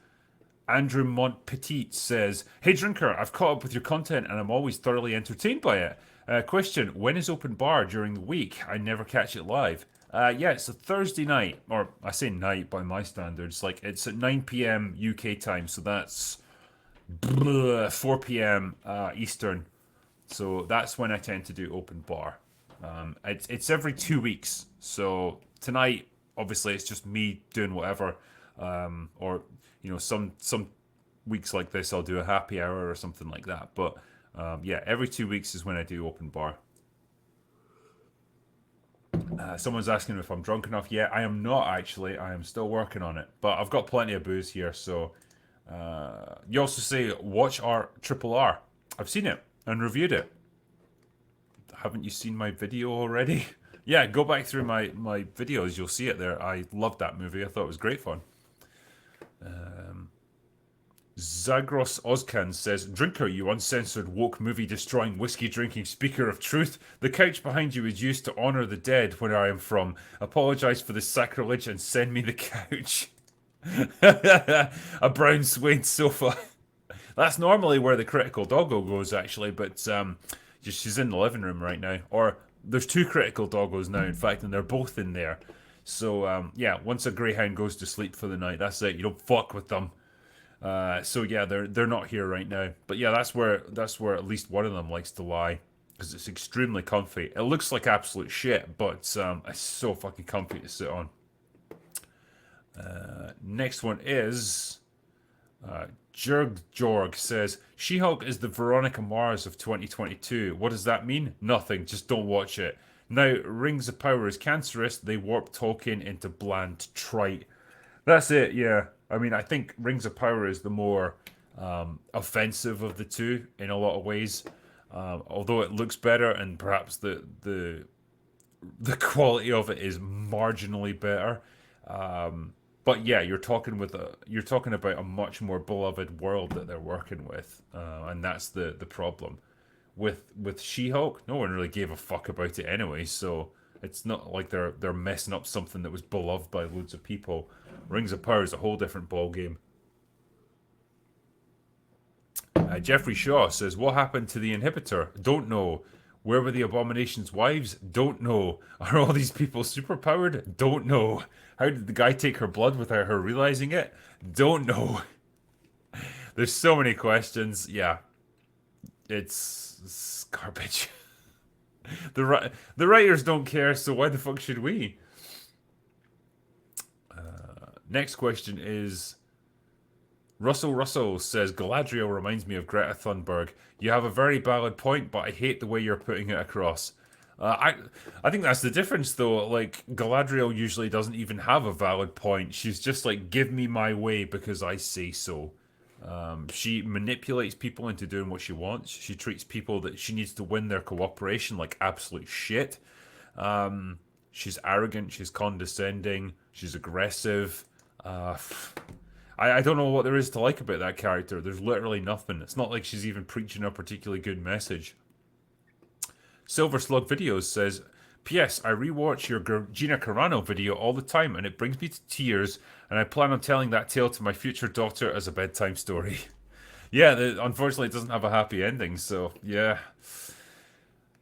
S1: Andrew Montpetit says, "Hey Drinker, I've caught up with your content and I'm always thoroughly entertained by it. Question, when is open bar during the week? I never catch it live." Yeah, it's a Thursday night, or I say night by my standards. Like it's at 9 p.m. UK time, so that's 4 p.m. Eastern. So that's when I tend to do open bar. It's every 2 weeks. So tonight, obviously, it's just me doing whatever, or you know, some weeks like this, I'll do a happy hour or something like that. But yeah, every 2 weeks is when I do open bar. Someone's asking if I'm drunk enough. Yeah, I am not actually. I am still working on it, but I've got plenty of booze here. So you also say watch our Triple R. I've seen it and reviewed it. Haven't you seen my video already? Yeah, go back through my videos. You'll see it there. I loved that movie. I thought it was great fun. Zagros Ozcan says, "Drinker, you uncensored woke movie destroying whiskey drinking speaker of truth. The couch behind you is used to honour the dead where I am from. Apologise for the sacrilege and send me the couch." A brown suede sofa. That's normally where the critical doggo goes, actually, but just she's in the living room right now. Or there's two critical doggos now, in fact, and they're both in there. So yeah, once a greyhound goes to sleep for the night, that's it. You don't fuck with them. So yeah, they're not here right now. But yeah, that's where at least one of them likes to lie because it's extremely comfy. It looks like absolute shit, but it's so fucking comfy to sit on. Next one is Jorg says, "She-Hulk is the Veronica Mars of 2022. What does that mean? Nothing. Just don't watch it. Now, Rings of Power is cancerous. They warp Tolkien into bland trite." That's it, yeah. I mean, I think Rings of Power is the more offensive of the two in a lot of ways. Although it looks better, and perhaps the quality of it is marginally better. But yeah, you're talking about a much more beloved world that they're working with, and that's the problem with She-Hulk. No one really gave a fuck about it anyway, so it's not like they're messing up something that was beloved by loads of people. Rings of Power is a whole different ball game. Jeffrey Shaw says, "What happened to the inhibitor? Don't know. Where were the Abomination's wives? Don't know. Are all these people superpowered? Don't know. How did the guy take her blood without her realizing it? Don't know." There's so many questions. Yeah, it's garbage. The writers don't care, so why the fuck should we? Next question is Russell says Galadriel reminds me of Greta Thunberg. You have a very valid point, but I hate the way you're putting it across. I think that's the difference though. Like Galadriel usually doesn't even have a valid point. She's just like, give me my way because I say so. She manipulates people into doing what she wants. She treats people that she needs to win their cooperation like absolute shit. She's arrogant. She's condescending. She's aggressive. I don't know what there is to like about that character. There's literally nothing. It's not like she's even preaching a particularly good message. Silver Slug Videos says, P.S. I rewatch your Gina Carano video all the time and it brings me to tears, and I plan on telling that tale to my future daughter as a bedtime story. Yeah, unfortunately it doesn't have a happy ending, so yeah.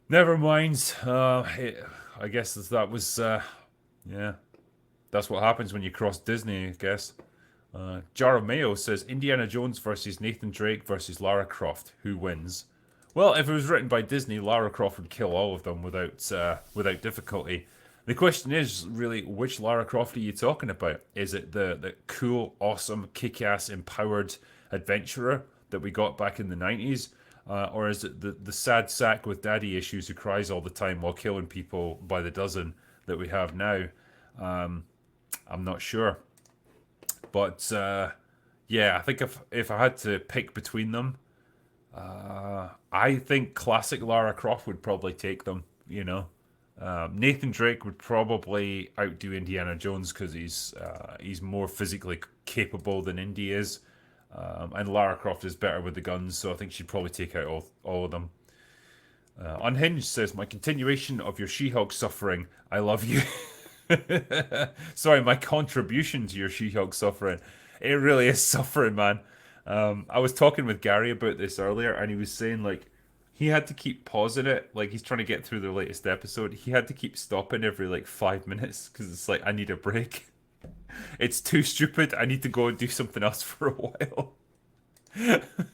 S1: Never mind. I guess that was, yeah. That's what happens when you cross Disney, I guess. Jar of Mayo says Indiana Jones versus Nathan Drake versus Lara Croft. Who wins? Well, if it was written by Disney, Lara Croft would kill all of them without difficulty. The question is really, which Lara Croft are you talking about? Is it the cool, awesome, kick-ass, empowered adventurer that we got back in the 90s? Or is it the sad sack with daddy issues who cries all the time while killing people by the dozen that we have now? I'm not sure. But yeah, I think if I had to pick between them, I think classic Lara Croft would probably take them. You know, Nathan Drake would probably outdo Indiana Jones because he's more physically capable than Indy is, and Lara Croft is better with the guns, so I think she'd probably take out all of them. Unhinged says, "My continuation of your She-Hulk suffering. I love you." Sorry, my contribution to your She-Hulk suffering. It really is suffering, man. I was talking with Gary about this earlier, and he was saying like he had to keep pausing it, like he's trying to get through the latest episode. He had to keep stopping every like 5 minutes because it's like I need a break. It's too stupid. I need to go and do something else for a while.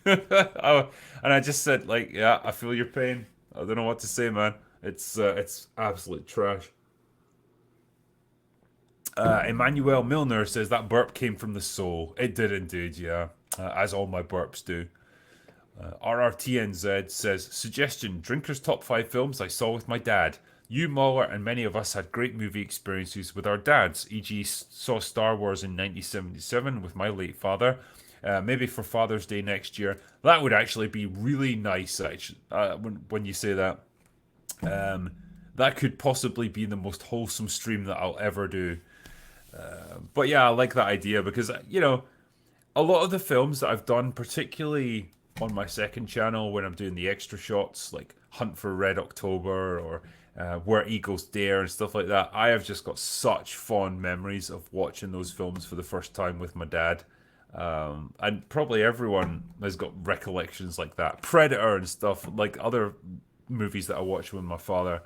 S1: Oh, and I just said like, yeah, I feel your pain. I don't know what to say, man. It's absolute trash. Emmanuel Milner says that burp came from the soul. It did indeed, yeah. As all my burps do. RRTNZ says, suggestion, Drinker's top 5 films I saw with my dad. You, Mahler, and many of us had great movie experiences with our dads, e.g. saw Star Wars in 1977 with my late father. Maybe for Father's Day next year. That would actually be really nice, actually, when you say that. That could possibly be the most wholesome stream that I'll ever do. But yeah, I like that idea because, you know, a lot of the films that I've done, particularly on my second channel when I'm doing the extra shots, like Hunt for Red October or Where Eagles Dare and stuff like that, I have just got such fond memories of watching those films for the first time with my dad. And probably everyone has got recollections like that. Predator and stuff, like other movies that I watched with my father.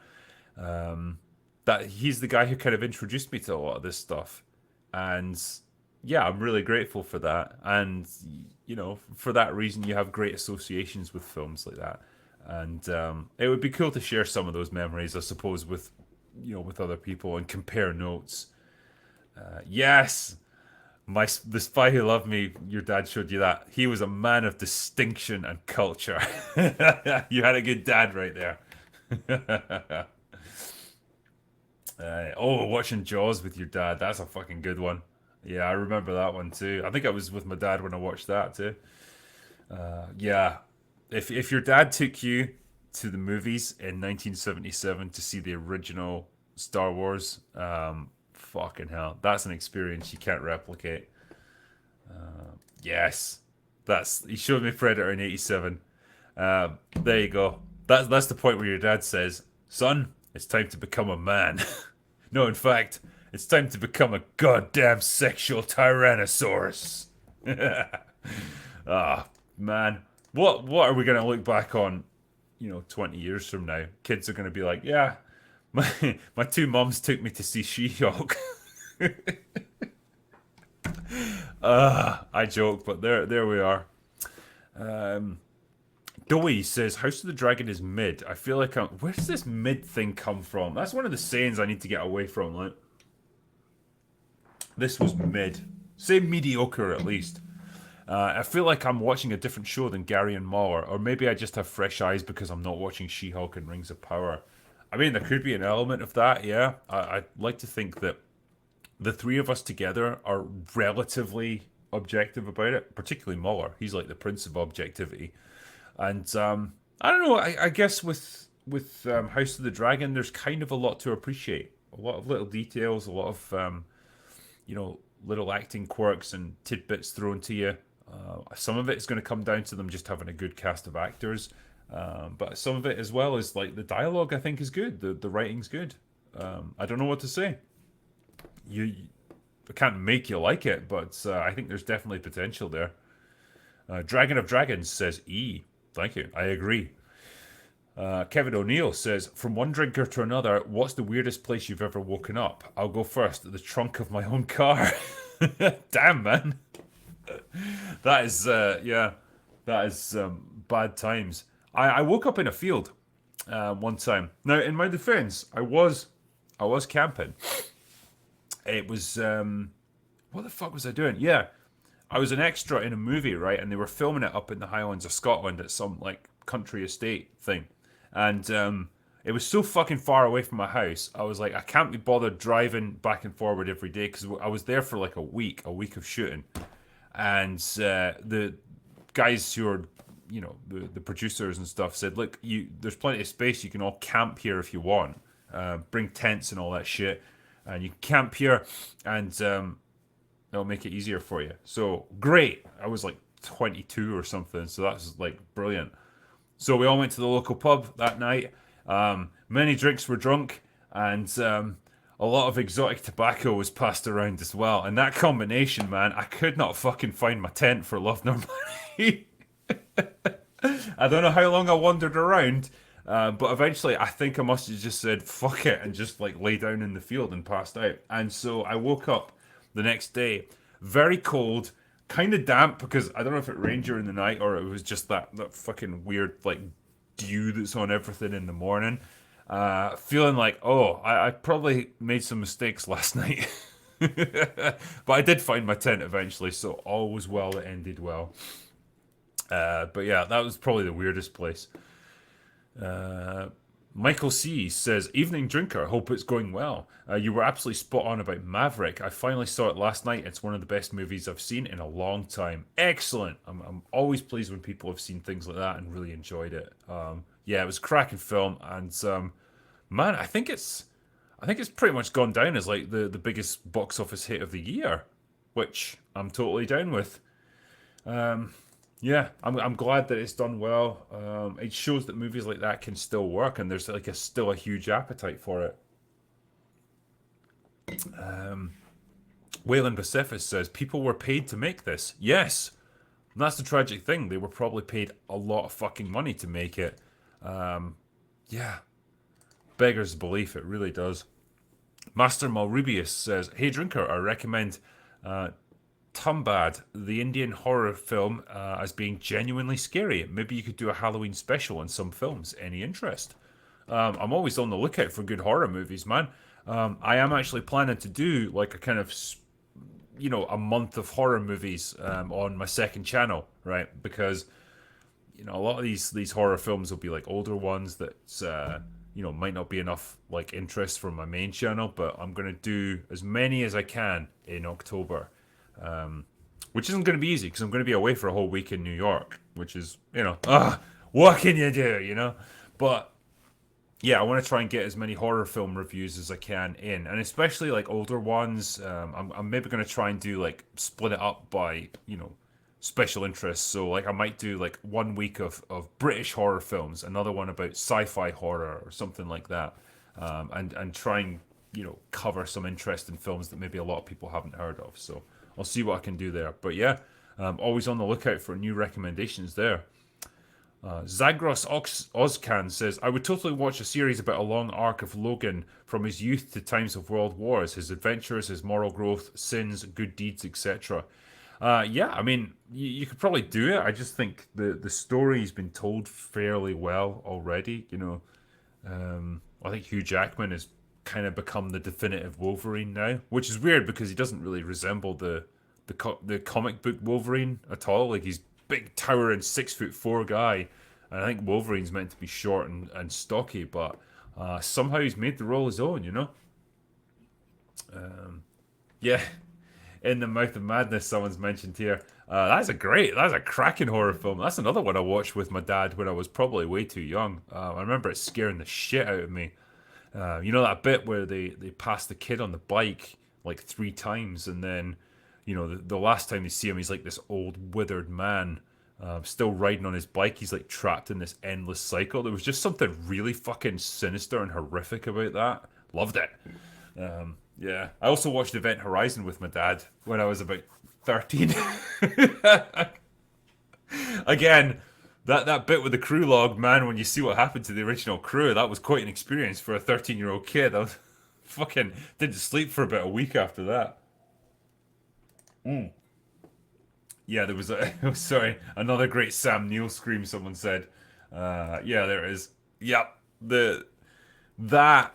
S1: That he's the guy who kind of introduced me to a lot of this stuff. And yeah, I'm really grateful for that. And, you know, for that reason, you have great associations with films like that. And it would be cool to share some of those memories, I suppose, with, you know, with other people and compare notes. Yes, the spy who loved me. Your dad showed you that. He was a man of distinction and culture. You had a good dad right there. Oh, watching Jaws with your dad. That's a fucking good one. Yeah, I remember that one too. I think I was with my dad when I watched that too. Yeah, if your dad took you to the movies in 1977 to see the original Star Wars, fucking hell, that's an experience you can't replicate. Yes, that's he showed me Predator in '87. There you go. That's the point where your dad says, "Son, it's time to become a man." No, in fact, it's time to become a goddamn sexual tyrannosaurus. Ah, man. What are we gonna look back on, 20 years from now? Kids are gonna be like, yeah, my two mums took me to see She-Hulk. I joke, but there we are. Um, Doey says House of the Dragon is mid. I feel like where does this mid thing come from? That's one of the sayings I need to get away from. Like, this was mid. Say mediocre at least. I feel like I'm watching a different show than Gary and Muller, or maybe I just have fresh eyes because I'm not watching She-Hulk and Rings of Power. I mean, there could be an element of that, yeah. I'd like to think that the three of us together are relatively objective about it, particularly Muller. He's like the prince of objectivity. And I don't know. I guess with House of the Dragon, there's kind of a lot to appreciate. A lot of little details, a lot of little acting quirks and tidbits thrown to you. Some of it is going to come down to them just having a good cast of actors, but some of it as well is like the dialogue. I think is good. The writing's good. I don't know what to say. You I can't make you like it, but I think there's definitely potential there. Dragon of Dragons says E. Thank you. I agree. Kevin O'Neill says, from one drinker to another, what's the weirdest place you've ever woken up? I'll go first. The trunk of my own car. Damn, man. That is, yeah, that is bad times. I woke up in a field one time. Now, in my defense, I was camping. It was, what the fuck was I doing? Yeah, I was an extra in a movie, right? And they were filming it up in the Highlands of Scotland at some like country estate thing. And it was so fucking far away from my house. I was like, I can't be bothered driving back and forward every day because I was there for like a week of shooting. And the guys who are, the producers and stuff said, look, there's plenty of space. You can all camp here if you want. Bring tents and all that shit, and you can camp here, and it'll make it easier for you. So great. I was like 22 or something, so that was like brilliant. So we all went to the local pub that night. Many drinks were drunk, and a lot of exotic tobacco was passed around as well. And that combination, man, I could not fucking find my tent for love nor money. I don't know how long I wandered around, but eventually I think I must have just said fuck it and just like lay down in the field and passed out. And so I woke up the next day, very cold, kind of damp because I don't know if it rained during the night or it was just that fucking weird like dew that's on everything in the morning. Feeling like, oh, I probably made some mistakes last night. But I did find my tent eventually, so all was well that ended well. But yeah, that was probably the weirdest place. Michael C says, evening drinker, hope it's going well. You were absolutely spot on about Maverick. I finally saw it last night. It's one of the best movies I've seen in a long time. Excellent. I'm always pleased when people have seen things like that and really enjoyed it. Yeah, it was a cracking film, and man, I think it's pretty much gone down as like the biggest box office hit of the year, which I'm totally down with. Yeah, I'm glad that it's done well. It shows that movies like that can still work, and there's like still a huge appetite for it. Wayland Pacific says people were paid to make this. Yes, and that's the tragic thing. They were probably paid a lot of fucking money to make it. Yeah, beggars belief. It really does. Master Malrubius says, "Hey drinker, I recommend Tumbad, the Indian horror film, as being genuinely scary. Maybe you could do a Halloween special on some films. Any interest?" I'm always on the lookout for good horror movies, man. I am actually planning to do like a kind of, a month of horror movies on my second channel, right? Because a lot of these horror films will be like older ones that might not be enough like interest from my main channel, but I'm gonna do as many as I can in October, which isn't gonna be easy because I'm gonna be away for a whole week in New York, which is what can you do, But yeah, I want to try and get as many horror film reviews as I can in, and especially like older ones. I'm maybe going to try and do like split it up by special interests. So like I might do like 1 week of British horror films, another one about sci-fi horror or something like that, and try and cover some interesting films that maybe a lot of people haven't heard of. So I'll see what I can do there. But yeah, always on the lookout for new recommendations there. Zagros Ozcan says, I would totally watch a series about a long arc of Logan from his youth to times of world wars, his adventures, his moral growth, sins, good deeds, etc. Yeah, I mean, you could probably do it. I just think the story's been told fairly well already. I think Hugh Jackman has kind of become the definitive Wolverine now, which is weird because he doesn't really resemble the comic book Wolverine at all. Like he's big towering 6'4" guy, and I think Wolverine's meant to be short and stocky, but somehow he's made the role his own. Yeah, in the Mouth of Madness, someone's mentioned here. That's a cracking horror film. That's another one I watched with my dad when I was probably way too young. I remember it scaring the shit out of me. That bit where they pass the kid on the bike like 3 times, and then the last time you see him, he's like this old withered man, still riding on his bike. He's like trapped in this endless cycle. There was just something really fucking sinister and horrific about that. Loved it. Yeah, I also watched Event Horizon with my dad when I was about 13. Again, that bit with the crew log, man, when you see what happened to the original crew, that was quite an experience for a 13-year-old kid. I was fucking didn't sleep for about a week after that. Yeah, there was sorry, another great Sam Neill scream, someone said. Yeah, there it is. Yep. That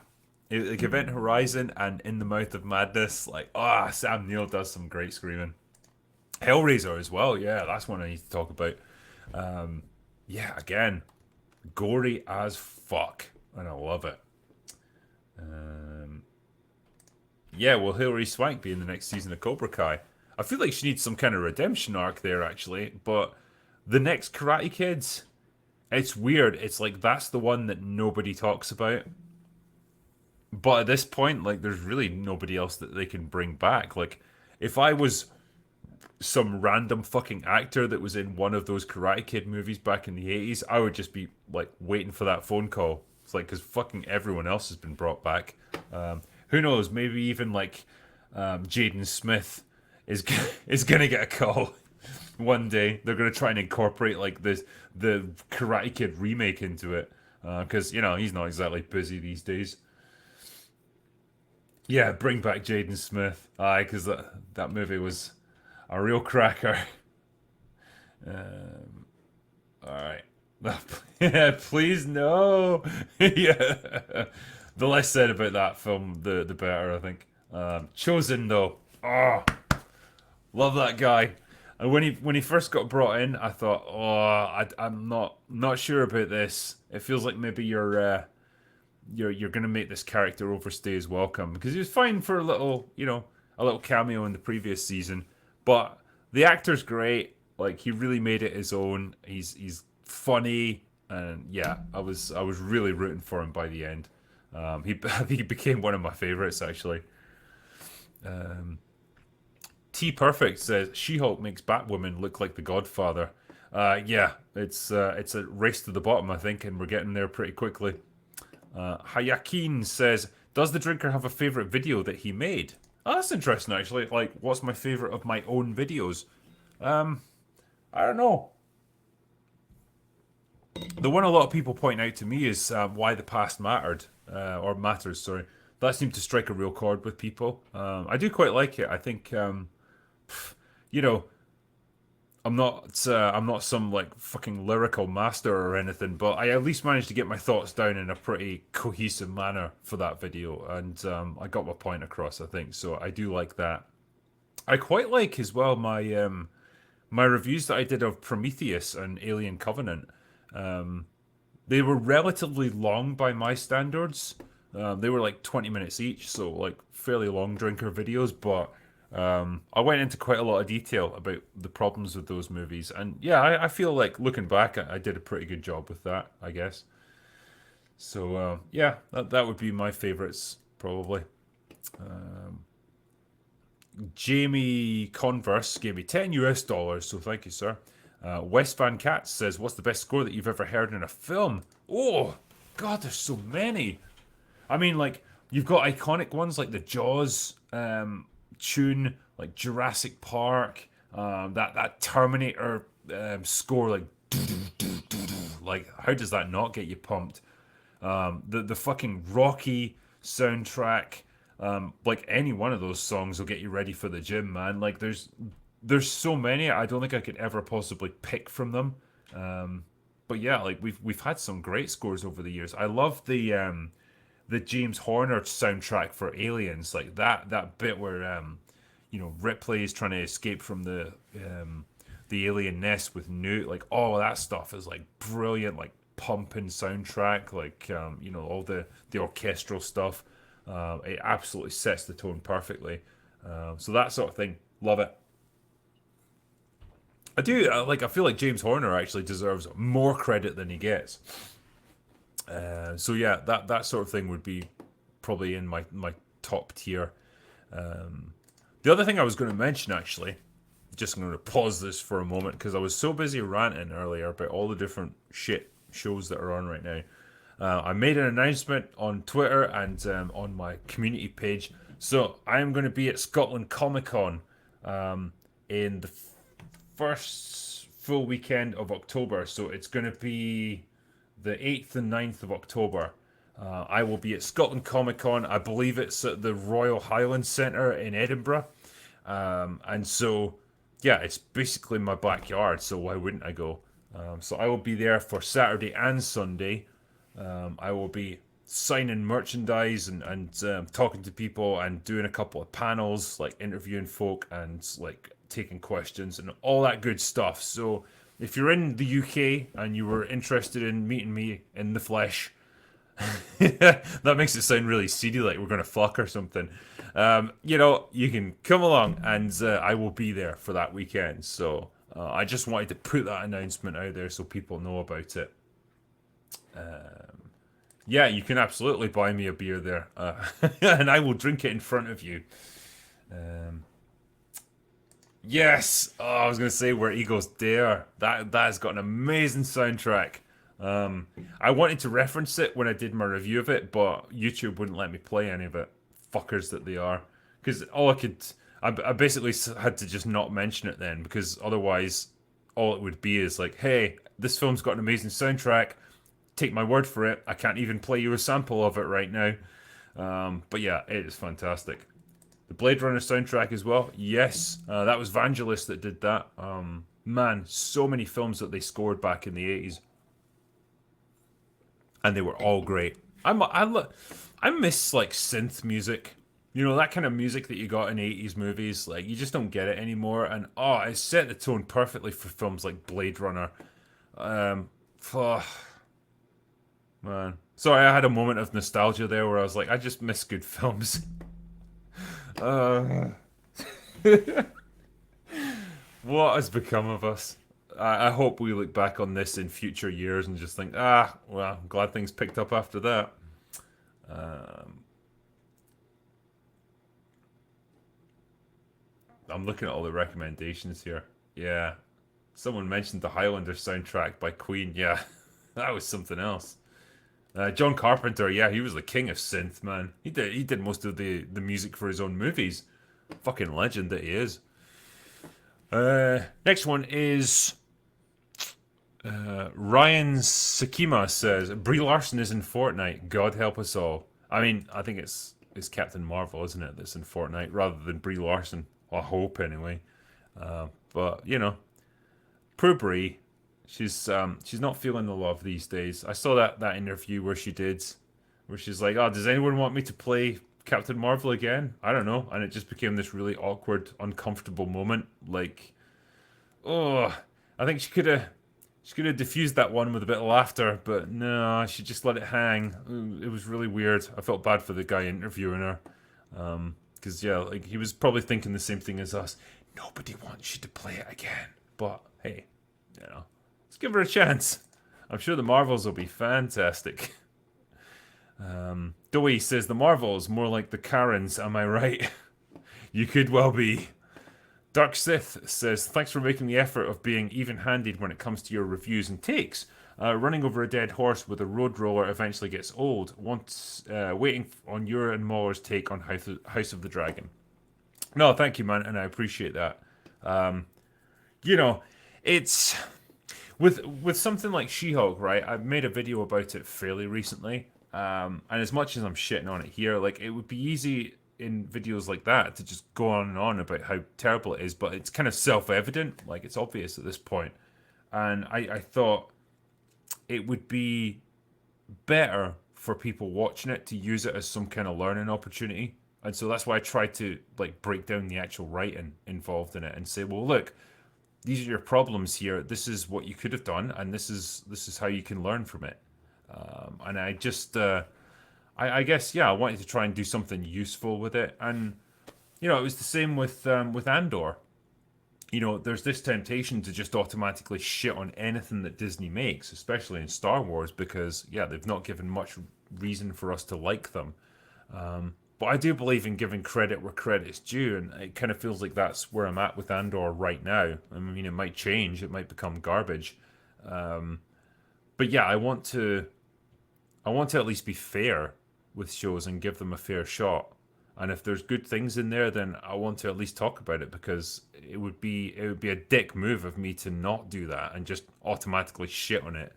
S1: like Event Horizon and In the Mouth of Madness, like Sam Neill does some great screaming. Hellraiser as well, yeah, that's one I need to talk about. Yeah, again, gory as fuck, and I love it. Yeah, will Hilary Swank be in the next season of Cobra Kai? I feel like she needs some kind of redemption arc there, actually. But the next Karate Kids, it's weird. It's like that's the one that nobody talks about. But at this point, like, there's really nobody else that they can bring back. Like, if I was some random fucking actor that was in one of those Karate Kid movies back in the 80s, I would just be, like, waiting for that phone call. It's like, because fucking everyone else has been brought back. Who knows? Maybe even, like, Jaden Smith is gonna get a call one day. They're gonna try and incorporate like the Karate Kid remake into it because he's not exactly busy these days. Yeah, bring back Jaden Smith. Aye, because that movie was a real cracker. All right. Yeah, please no. Yeah. The less said about that film, the better, I think. Chosen though. Oh, love that guy. And when he first got brought in, I thought, I'm not sure about this. It feels like maybe you're gonna make this character overstay his welcome because he was fine for a little cameo in the previous season, but the actor's great. Like he really made it his own. He's funny, and yeah, I was really rooting for him by the end. He became one of my favorites actually. T Perfect says She-Hulk makes Batwoman look like the Godfather. Yeah, it's a race to the bottom, I think, and we're getting there pretty quickly. Hayakin says, does the drinker have a favorite video that he made? Oh, that's interesting, actually. Like, what's my favorite of my own videos? I don't know. The one a lot of people point out to me is why the past mattered, or matters. Sorry, that seemed to strike a real chord with people. I do quite like it. I think, you know, I'm not some like fucking lyrical master or anything, but I at least managed to get my thoughts down in a pretty cohesive manner for that video, and I got my point across, I think. So I do like that. I quite like as well my reviews that I did of Prometheus and Alien Covenant. They were relatively long by my standards. They were like 20 minutes each, so like fairly long drinker videos, but I went into quite a lot of detail about the problems with those movies. And yeah, I feel like looking back, I did a pretty good job with that, I guess. So yeah, that would be my favorites, probably. Jamie Converse gave me 10 US dollars, so thank you, sir. West Van Cat says, "What's the best score that you've ever heard in a film?" Oh, God, there's so many. I mean, like, you've got iconic ones like the Jaws tune, like Jurassic Park, that Terminator score, like, how does that not get you pumped? The fucking Rocky soundtrack, like any one of those songs will get you ready for the gym, man. Like there's so many. I don't think I could ever possibly pick from them. But yeah, like we've had some great scores over the years. I love the James Horner soundtrack for Aliens, like that bit where Ripley is trying to escape from the alien nest with Newt. Like all of that stuff is like brilliant, like pumping soundtrack, like all the orchestral stuff. It absolutely sets the tone perfectly. So that sort of thing, love it. I do like. I feel like James Horner actually deserves more credit than he gets. So yeah, that sort of thing would be probably in my top tier. The other thing I was going to mention, actually, just going to pause this for a moment because I was so busy ranting earlier about all the different shit shows that are on right now. I made an announcement on Twitter and on my community page. So I am going to be at Scotland Comic Con in the first full weekend of October. So it's going to be the 8th and 9th of October. I will be at Scotland Comic Con. I believe it's at the Royal Highland Centre in Edinburgh. And so, yeah, it's basically my backyard. So why wouldn't I go? So I will be there for Saturday and Sunday. I will be signing merchandise and talking to people and doing a couple of panels, like interviewing folk and like taking questions and all that good stuff. So if you're in the UK and you were interested in meeting me in the flesh, that makes it sound really seedy, like we're gonna fuck or something. You can come along and I will be there for that weekend. So I just wanted to put that announcement out there so people know about it. Yeah, you can absolutely buy me a beer there, and I will drink it in front of you. Yes, I was gonna say Where Eagles Dare. That has got an amazing soundtrack. I wanted to reference it when I did my review of it, but YouTube wouldn't let me play any of it. Fuckers that they are. Because I basically had to just not mention it then, because otherwise, all it would be is like, hey, this film's got an amazing soundtrack. Take my word for it. I can't even play you a sample of it right now. But yeah, it is fantastic. The Blade Runner soundtrack as well. Yes, that was Vangelis that did that. Man, so many films that they scored back in the 80s. And they were all great. I miss like synth music. You know, that kind of music that you got in 80s movies. Like, you just don't get it anymore. And it set the tone perfectly for films like Blade Runner. Oh, man. Sorry, I had a moment of nostalgia there where I was like, I just miss good films. Uh, what has become of us? I hope we look back on this in future years and just think, well, I'm glad things picked up after that. Um, I'm looking at all the recommendations here. Yeah. Someone mentioned the Highlander soundtrack by Queen. Yeah, that was something else. John Carpenter, yeah, he was the king of synth, man. He did most of the music for his own movies. Fucking legend that he is. Next one is Ryan Sakima says Brie Larson is in Fortnite. God help us all. I mean, I think it's Captain Marvel, isn't it? That's in Fortnite rather than Brie Larson. I hope anyway. But poor Brie. She's not feeling the love these days. I saw that interview where she's like, "Oh, does anyone want me to play Captain Marvel again?" I don't know, and it just became this really awkward, uncomfortable moment. Like, oh, I think She's gonna diffuse that one with a bit of laughter, but no, she just let it hang. It was really weird. I felt bad for the guy interviewing her, because yeah, like he was probably thinking the same thing as us. Nobody wants you to play it again, but hey, let's give her a chance. I'm sure the Marvels will be fantastic. Dewey says the Marvels more like the Karens. Am I right? You could well be. Dark Sith says, thanks for making the effort of being even-handed when it comes to your reviews and takes. Running over a dead horse with a road roller eventually gets old. Waiting on your and Mauler's take on House of the Dragon. No, thank you, man, and I appreciate that. You know, it's with something like She-Hulk, right? I've made a video about it fairly recently, and as much as I'm shitting on it here, like it would be easy in videos like that to just go on and on about how terrible it is, but it's kind of self-evident, like it's obvious at this point. And I thought it would be better for people watching it to use it as some kind of learning opportunity. And so that's why I tried to like break down the actual writing involved in it and say, well, look, these are your problems here. This is what you could have done, and this is how you can learn from it. And I just I guess yeah, I wanted to try and do something useful with it, and it was the same with Andor. There's this temptation to just automatically shit on anything that Disney makes, especially in Star Wars, because yeah, they've not given much reason for us to like them. But I do believe in giving credit where credit's due, and it kind of feels like that's where I'm at with Andor right now. I mean, it might change, it might become garbage, but yeah, I want to at least be fair with shows and give them a fair shot. And if there's good things in there, then I want to at least talk about it, because it would be a dick move of me to not do that and just automatically shit on it.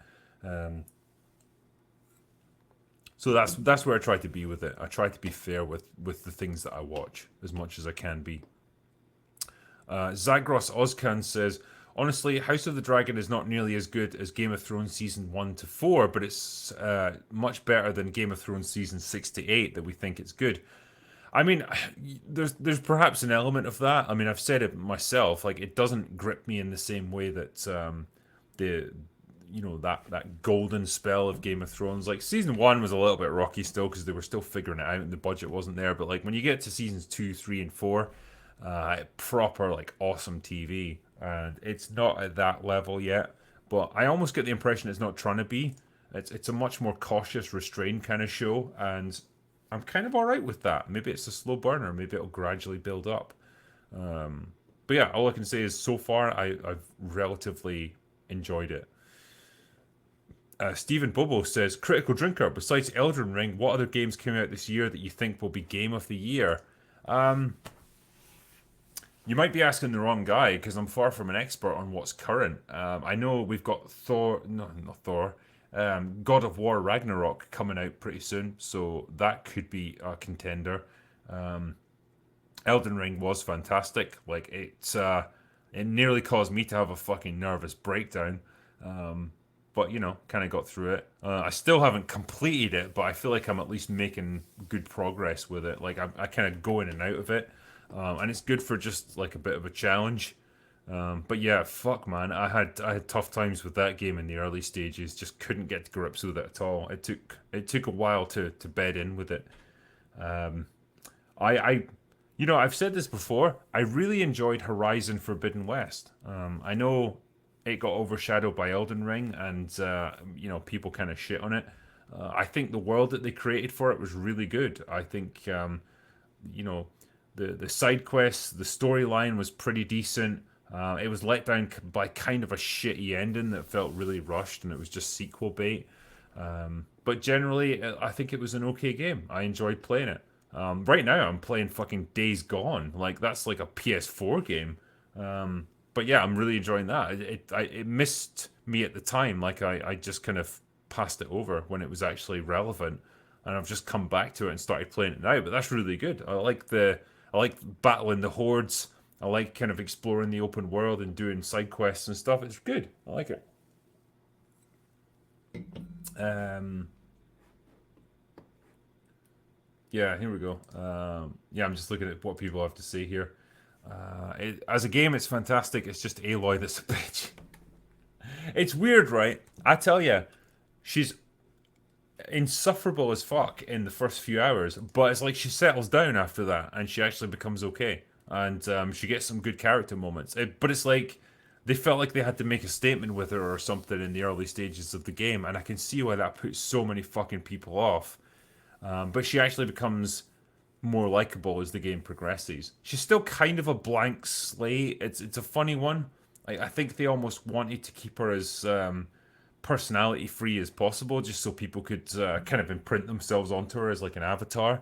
S1: So that's where I try to be with it. I try to be fair with the things that I watch as much as I can be. Zagros Ozcan says, honestly, House of the Dragon is not nearly as good as Game of Thrones season 1 to 4, but it's much better than Game of Thrones season 6 to 8 that we think it's good. I mean, there's perhaps an element of that. I mean, I've said it myself. Like, it doesn't grip me in the same way that the that golden spell of Game of Thrones. Like, season 1 was a little bit rocky still because they were still figuring it out and the budget wasn't there. But like when you get to seasons 2, 3, and 4, proper like awesome TV, and it's not at that level yet. But I almost get the impression it's not trying to be. It's a much more cautious, restrained kind of show, and I'm kind of all right with that. Maybe it's a slow burner. Maybe it'll gradually build up. But yeah, all I can say is so far I've relatively enjoyed it. Stephen Bobo says, Critical Drinker, besides Elden Ring, what other games came out this year that you think will be Game of the Year? You might be asking the wrong guy, because I'm far from an expert on what's current. I know we've got Thor, no, not Thor, God of War Ragnarok coming out pretty soon, so that could be a contender. Elden Ring was fantastic. Like, it nearly caused me to have a fucking nervous breakdown. But kind of got through it. I still haven't completed it, but I feel like I'm at least making good progress with it. Like I kind of go in and out of it, and it's good for just like a bit of a challenge. But yeah, fuck man, I had tough times with that game in the early stages. Just couldn't get to grips with it at all. It took a while to bed in with it. I I've said this before. I really enjoyed Horizon Forbidden West. I know it got overshadowed by Elden Ring, and people kind of shit on it. I think the world that they created for it was really good. I think the side quests, the storyline was pretty decent. It was let down by kind of a shitty ending that felt really rushed, and it was just sequel bait. But generally, I think it was an okay game. I enjoyed playing it. Right now, I'm playing fucking Days Gone. Like, that's like a PS4 game. But yeah, I'm really enjoying that. It missed me at the time. Like I just kind of passed it over when it was actually relevant, and I've just come back to it and started playing it now. But that's really good. I like battling the hordes. I like kind of exploring the open world and doing side quests and stuff. It's good. I like it. Yeah, here we go. Yeah, I'm just looking at what people have to say here. As a game, it's fantastic. It's just Aloy that's a bitch. It's weird, right? I tell you, she's insufferable as fuck in the first few hours, but it's like she settles down after that and she actually becomes okay. And she gets some good character moments. But it's like they felt like they had to make a statement with her or something in the early stages of the game, and I can see why that puts so many fucking people off. But she actually becomes more likable as the game progresses. She's still kind of a blank slate. It's a funny one. I think they almost wanted to keep her as personality free as possible, just so people could kind of imprint themselves onto her as like an avatar.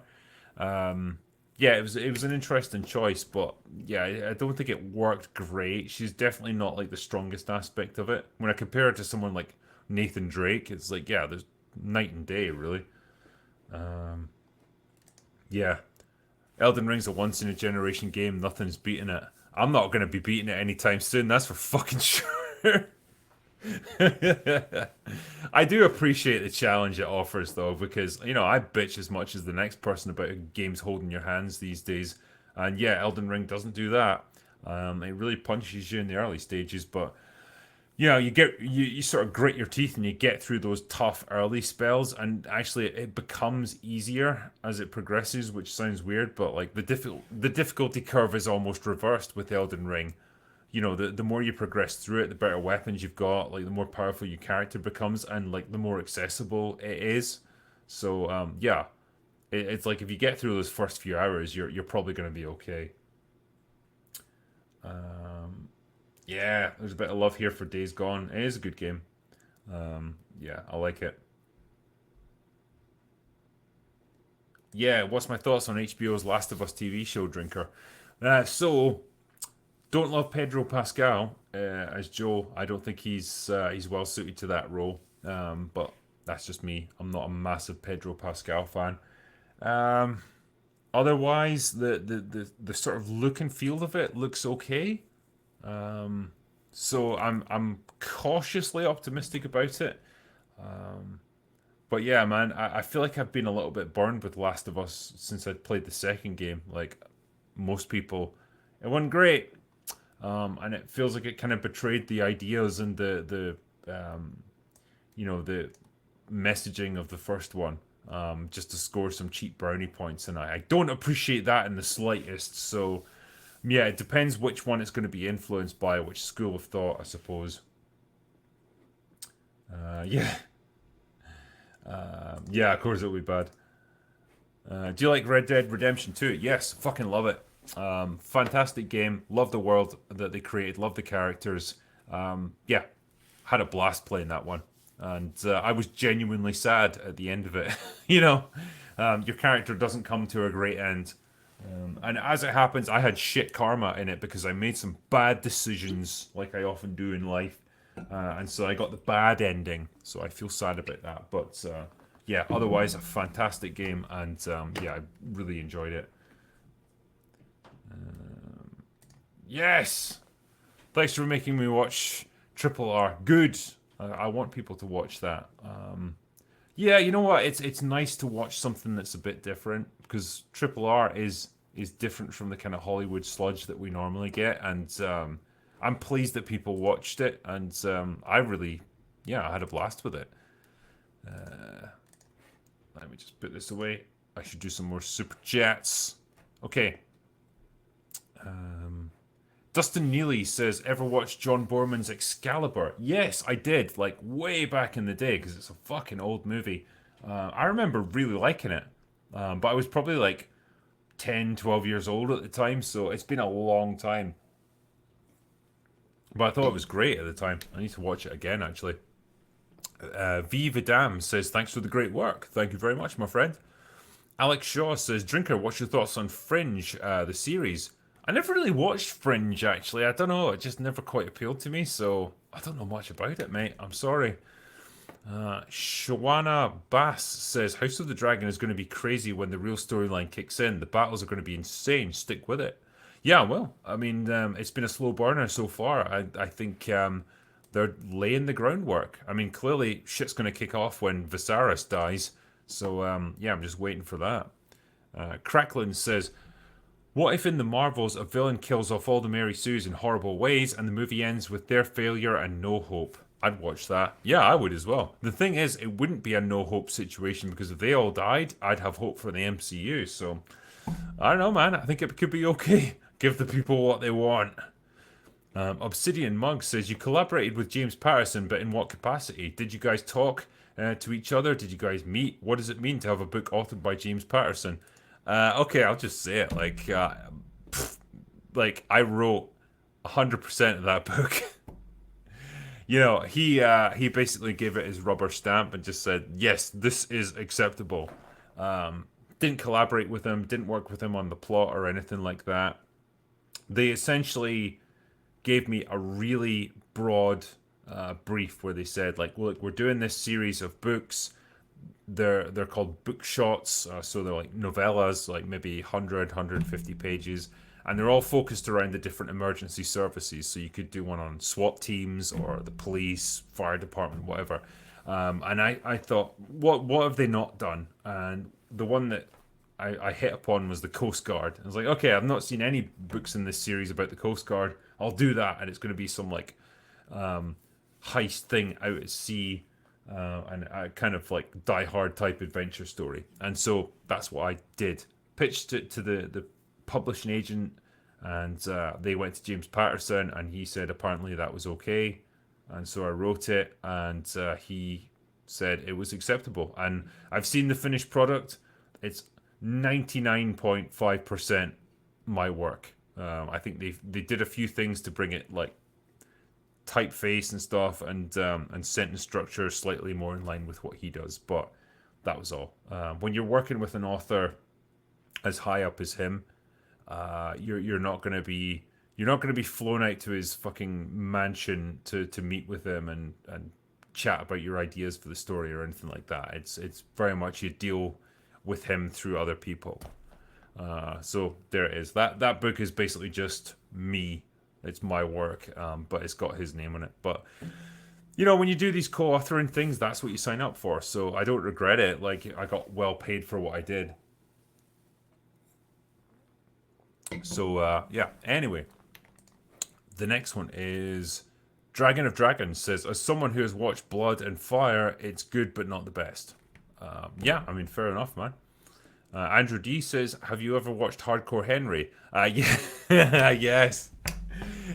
S1: Yeah, it was an interesting choice, but yeah, I don't think it worked great. She's definitely not like the strongest aspect of it. When I compare her to someone like Nathan Drake, it's like yeah, there's night and day really. Yeah, Elden Ring's a once in a generation game. Nothing's beating it. I'm not going to be beating it anytime soon. That's for fucking sure. I do appreciate the challenge it offers, though, because I bitch as much as the next person about games holding your hands these days, and yeah, Elden Ring doesn't do that. It really punches you in the early stages, but you sort of grit your teeth and you get through those tough early spells, and actually it becomes easier as it progresses, which sounds weird, but like the difficulty curve is almost reversed with Elden Ring. The more you progress through it, the better weapons you've got, like the more powerful your character becomes, and like the more accessible it is. So yeah, it's like if you get through those first few hours, you're probably going to be okay. Yeah, there's a bit of love here for Days Gone. It is a good game. Yeah, I like it. Yeah, what's my thoughts on HBO's Last of Us TV show, Drinker? So don't love Pedro Pascal as Joe. I don't think he's well suited to that role. But that's just me. I'm not a massive Pedro Pascal fan. Um, Otherwise, the sort of look and feel of it looks okay. So I'm cautiously optimistic about it. But yeah, man, I feel like I've been a little bit burned with Last of Us since I played the second game. Like most people, it wasn't great. And it feels like it kind of betrayed the ideas and the messaging of the first one, just to score some cheap brownie points, and I don't appreciate that in the slightest. So yeah, it depends which one it's going to be influenced by, which school of thought, I suppose. Yeah, yeah, of course it'll be bad. Do you like Red Dead Redemption 2? Yes, fucking love it. Fantastic game. Love the world that they created. Love the characters. Yeah, had a blast playing that one, and I was genuinely sad at the end of it. you know, your character doesn't come to a great end, and as it happens, I had shit karma in it because I made some bad decisions, like I often do in life, and so I got the bad ending. So I feel sad about that, but yeah, otherwise a fantastic game, and yeah, I really enjoyed it. Yes, thanks for making me watch Triple R. Good. I want people to watch that. Yeah, you know what? It's nice to watch something that's a bit different because Triple R is different from the kind of Hollywood sludge that we normally get, and I'm pleased that people watched it, and I really, yeah, I had a blast with it. Let me just put this away. I should do some more super chats. Okay. Dustin Neely says, "Ever watch John Borman's Excalibur?" Yes, I did, like way back in the day, because it's a fucking old movie. I remember really liking it, but I was probably like 10, 12 years old at the time, so it's been a long time. But I thought it was great at the time. I need to watch it again, actually. V Vidam says, "Thanks for the great work." Thank you very much, my friend. Alex Shaw says, "Drinker, what's your thoughts on Fringe, the series?" I never really watched Fringe, actually. I don't know. It just never quite appealed to me, so I don't know much about it, mate. I'm sorry. Shawana Bass says, "House of the Dragon is going to be crazy when the real storyline kicks in. The battles are going to be insane. Stick with it." Yeah, well, I mean, it's been a slow burner so far. I think they're laying the groundwork. I mean, clearly shit's going to kick off when Viserys dies. So, yeah, I'm just waiting for that. Cracklin says, "What if in the Marvels a villain kills off all the Mary Sues in horrible ways and the movie ends with their failure and no hope?" I'd watch that. Yeah, I would as well. The thing is, it wouldn't be a no hope situation because if they all died, I'd have hope for the MCU. So I don't know, man. I think it could be okay. Give the people what they want. Obsidian Mug says you collaborated with James Patterson, but in what capacity? Did you guys talk to each other? Did you guys meet? What does it mean to have a book authored by James Patterson? Okay, I'll just say it. Like I wrote 100% of that book. He basically gave it his rubber stamp and just said, "Yes, this is acceptable." Didn't collaborate with him, didn't work with him on the plot or anything like that. They essentially gave me a really broad brief where they said, like, look, we're doing this series of books. They're called book shots, so they're like novellas, like maybe 100, pages, and they're all focused around the different emergency services. So you could do one on SWAT teams or the police, fire department, whatever. And I thought, what have they not done? And the one that I hit upon was the Coast Guard. I was like, okay, I've not seen any books in this series about the Coast Guard. I'll do that, and it's going to be some like heist thing out at sea, and a kind of like Die Hard type adventure story. And so that's what I did. Pitched it to the publishing agent, and they went to James Patterson, and he said apparently that was okay. And so I wrote it, and he said it was acceptable. And I've seen the finished product. It's 99.5% my work. I think they did a few things to bring it like typeface and stuff, and sentence structure slightly more in line with what he does, but that was all. When you're working with an author as high up as him, you're not gonna be flown out to his fucking mansion to meet with him and chat about your ideas for the story or anything like that. It's very much you deal with him through other people. So there it is. That book is basically just me. It's my work, but it's got his name on it. But when you do these co-authoring things, that's what you sign up for. So I don't regret it. Like I got well paid for what I did. So yeah. Anyway, the next one is Dragon of Dragons says, as someone who has watched Blood and Fire, it's good but not the best. Yeah, I mean, fair enough, man. Andrew D says, have you ever watched Hardcore Henry? Yeah, yes.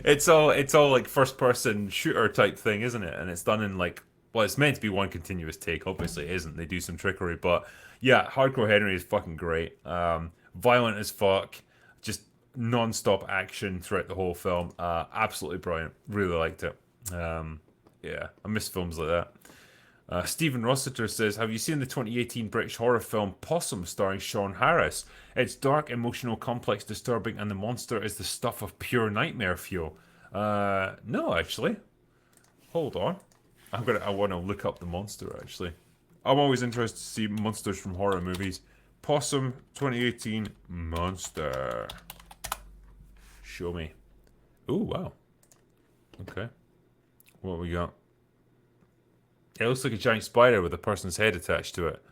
S1: It's all like first person shooter type thing, isn't it? And it's done in like, well, it's meant to be one continuous take. Obviously, it isn't. They do some trickery, but yeah, Hardcore Henry is fucking great. Violent as fuck, just non-stop action throughout the whole film. Absolutely brilliant. Really liked it. Yeah, I miss films like that. Stephen Rossiter says, have you seen the 2018 British horror film Possum starring Sean Harris? It's dark, emotional, complex, disturbing, and the monster is the stuff of pure nightmare fuel. No, actually. Hold on. I want to look up the monster, actually. I'm always interested to see monsters from horror movies. Possum 2018 monster. Show me. Oh, wow. Okay. What we got? It looks like a giant spider with a person's head attached to it.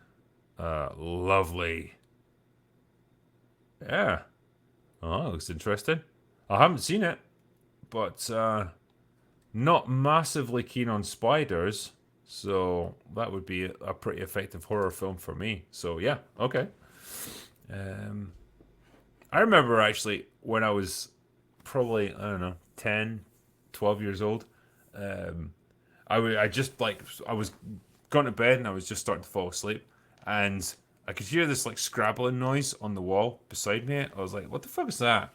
S1: Lovely. Yeah. Oh, looks interesting. I haven't seen it, but not massively keen on spiders, so that would be a pretty effective horror film for me. So yeah, okay. I remember actually when I was probably, I don't know, 10, 12 years old, I was going to bed and I was just starting to fall asleep, and I could hear this like scrabbling noise on the wall beside me. I was like, what the fuck is that?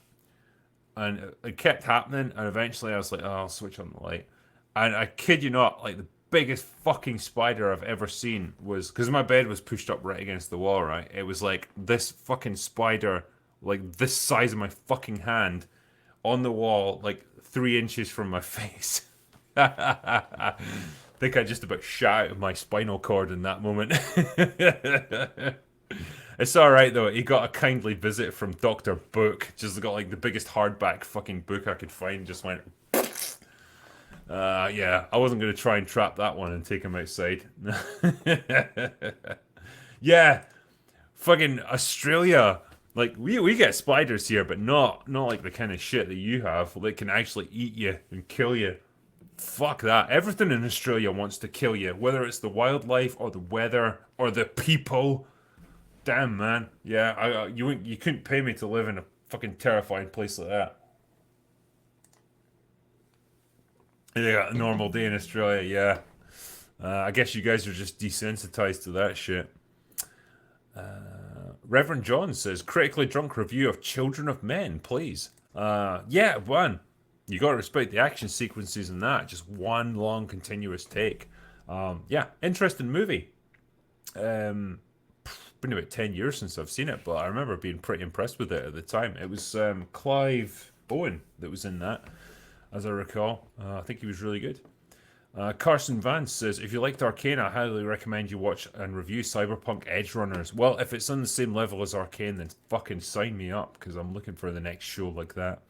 S1: And it kept happening, and eventually I was like, oh, I'll switch on the light. And I kid you not, like the biggest fucking spider I've ever seen was, because my bed was pushed up right against the wall, right? It was like this fucking spider, like this size of my fucking hand, on the wall, like 3 inches from my face. I think I just about shot out of my spinal cord in that moment. It's alright though, he got a kindly visit from Dr. Book. Just got like the biggest hardback fucking book I could find, just went... yeah, I wasn't going to try and trap that one and take him outside. Yeah, fucking Australia. Like, we get spiders here, but not like the kind of shit that you have that can actually eat you and kill you. Fuck that. Everything in Australia wants to kill you, whether it's the wildlife or the weather or the people. Damn, man. Yeah, you couldn't pay me to live in a fucking terrifying place like that. Yeah, a normal day in Australia. Yeah. I guess you guys are just desensitized to that shit. Reverend John says, critically drunk review of Children of Men, please. Yeah, one. You gotta respect the action sequences in that. Just one long continuous take. Yeah, interesting movie. Um, been about 10 years since I've seen it, but I remember being pretty impressed with it at the time. It was Clive Owen that was in that, as I recall. I think he was really good. Carson Vance says, if you liked Arcane, I highly recommend you watch and review Cyberpunk Edge Runners. Well, if it's on the same level as Arcane, then fucking sign me up, because I'm looking for the next show like that.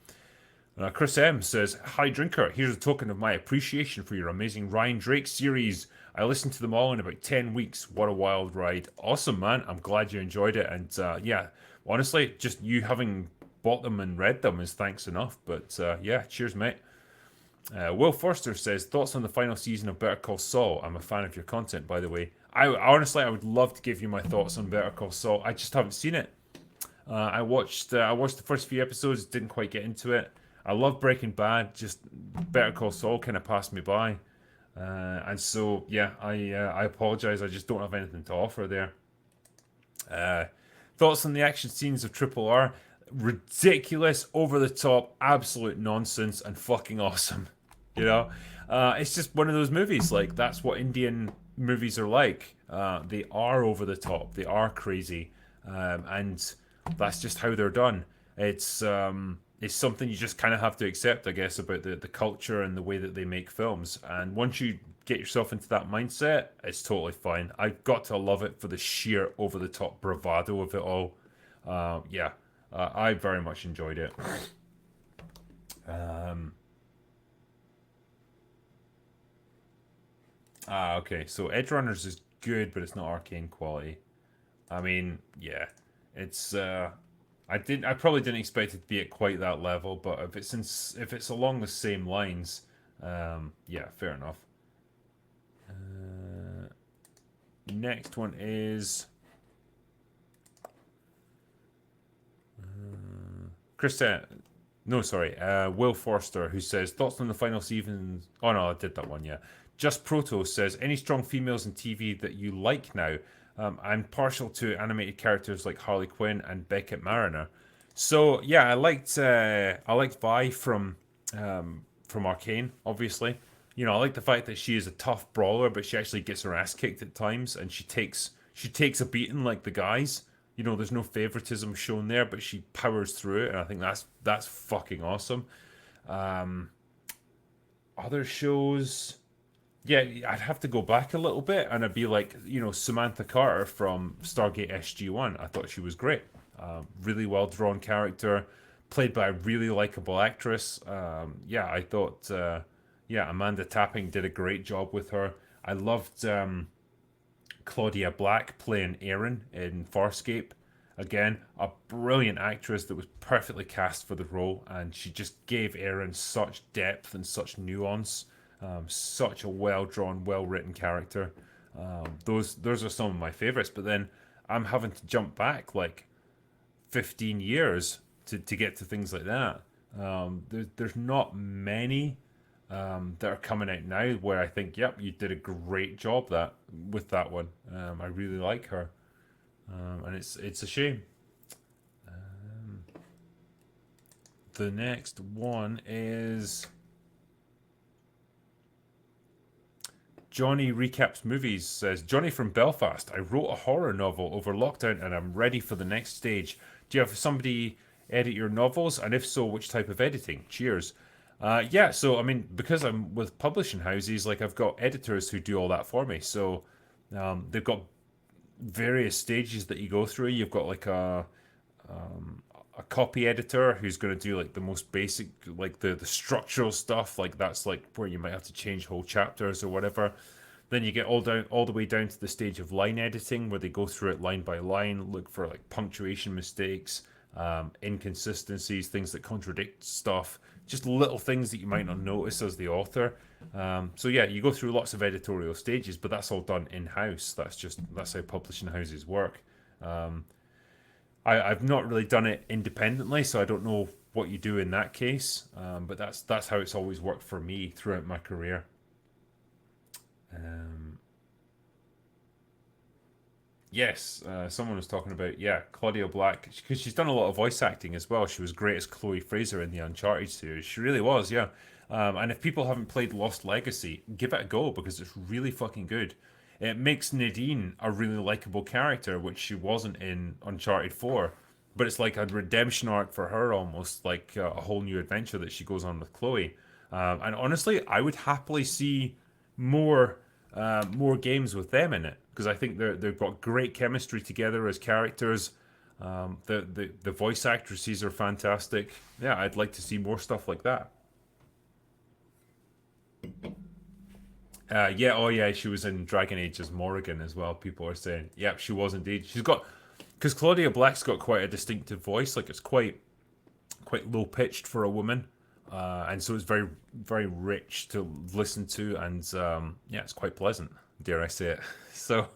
S1: Chris M says, hi Drinker, here's a token of my appreciation for your amazing Ryan Drake series. I listened to them all in about 10 weeks. What a wild ride. Awesome, man. I'm glad you enjoyed it. And yeah, honestly, just you having bought them and read them is thanks enough. But yeah, cheers, mate. Will Forster says, thoughts on the final season of Better Call Saul? I'm a fan of your content, by the way. I honestly, I would love to give you my thoughts on Better Call Saul. I just haven't seen it. I watched the first few episodes, didn't quite get into it. I love Breaking Bad, just Better Call Saul kind of passed me by. And so, yeah, I apologize. I just don't have anything to offer there. Thoughts on the action scenes of Triple R? Ridiculous, over the top, absolute nonsense, and fucking awesome. You know, it's just one of those movies. Like that's what Indian movies are like. They are over the top. They are crazy, and that's just how they're done. It's something you just kind of have to accept, I guess, about the culture and the way that they make films. And once you get yourself into that mindset, it's totally fine. I've got to love it for the sheer over the top bravado of it all. Yeah, I very much enjoyed it. Okay. So Edge Runners is good, but it's not Arcane quality. I mean, yeah, it's. I probably didn't expect it to be at quite that level, but if it's along the same lines, yeah, fair enough. Next one is Krista. No, sorry, Will Forster, who says thoughts on the final season. Oh no, I did that one. Yeah, Just Proto says any strong females in TV that you like now. I'm partial to animated characters like Harley Quinn and Beckett Mariner. So yeah, I liked Vi from Arcane, obviously. You know, I like the fact that she is a tough brawler, but she actually gets her ass kicked at times, and she takes a beating like the guys. You know, there's no favoritism shown there, but she powers through it, and I think that's fucking awesome. Um, Other shows, yeah, I'd have to go back a little bit, and I'd be like, you know, Samantha Carter from Stargate SG-1. I thought she was great. Really well drawn character, played by a really likable actress. Yeah, I thought, yeah, Amanda Tapping did a great job with her. I loved Claudia Black playing Erin in Farscape. Again, a brilliant actress that was perfectly cast for the role, and she just gave Erin such depth and such nuance. Such a well drawn, well written character. Those are some of my favorites. But then I'm having to jump back like 15 years to get to things like that. There's not many that are coming out now where I think, yep, you did a great job with that one. I really like her, and it's a shame. The next one is Johnny Recaps Movies. Says Johnny from Belfast. I wrote a horror novel over lockdown and I'm ready for the next stage. Do you have somebody edit your novels? And if so, which type of editing? Cheers. Yeah, so I mean, because I'm with publishing houses, like I've got editors who do all that for me. So they've got various stages that you go through. You've got like a copy editor who's going to do like the most basic, like the structural stuff. Like that's like where you might have to change whole chapters or whatever. Then you get all the way down to the stage of line editing where they go through it line by line, look for like punctuation mistakes, inconsistencies, things that contradict stuff, just little things that you might not notice as the author. So yeah, you go through lots of editorial stages, but that's all done in house. That's how publishing houses work. I've not really done it independently, so I don't know what you do in that case. But that's how it's always worked for me throughout my career. Um, yes, someone was talking about Claudia Black because she's done a lot of voice acting as well. She was great as Chloe Fraser in the Uncharted series. She really was, yeah. And if people haven't played Lost Legacy, give it a go because it's really fucking good. It makes Nadine a really likable character, which she wasn't in Uncharted 4. But it's like a redemption arc for her almost, like a whole new adventure that she goes on with Chloe. And honestly, I would happily see more more games with them in it because I think they've got great chemistry together as characters. The voice actresses are fantastic. Yeah, I'd like to see more stuff like that. Yeah, oh yeah, she was in Dragon Age as Morrigan as well. People are saying, yep, she was indeed. She's got because Claudia Black's got quite a distinctive voice. Like it's quite low pitched for a woman, and so it's very rich to listen to, and yeah, it's quite pleasant. Dare I say it? So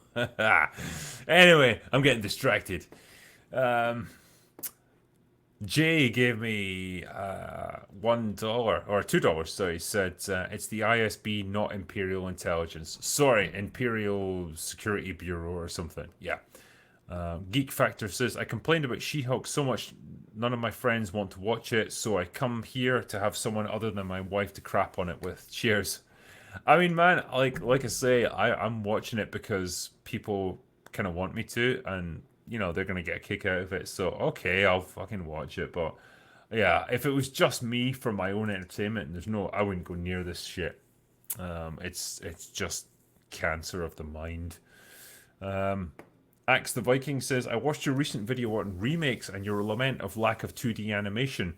S1: anyway, I'm getting distracted. Um, Jay gave me $1 or $2. So he said it's the ISB, not Imperial Intelligence. Sorry, Imperial Security Bureau or something. Yeah. Geek Factor says I complained about She-Hulk so much. None of my friends want to watch it, so I come here to have someone other than my wife to crap on it with. Cheers. I mean, man, like I say, I'm watching it because people kind of want me to, and they're gonna get a kick out of it. So okay, I'll fucking watch it. But yeah, if it was just me for my own entertainment, I wouldn't go near this shit. It's just cancer of the mind. Um, Axe the Viking says, I watched your recent video on remakes and your lament of lack of 2D animation.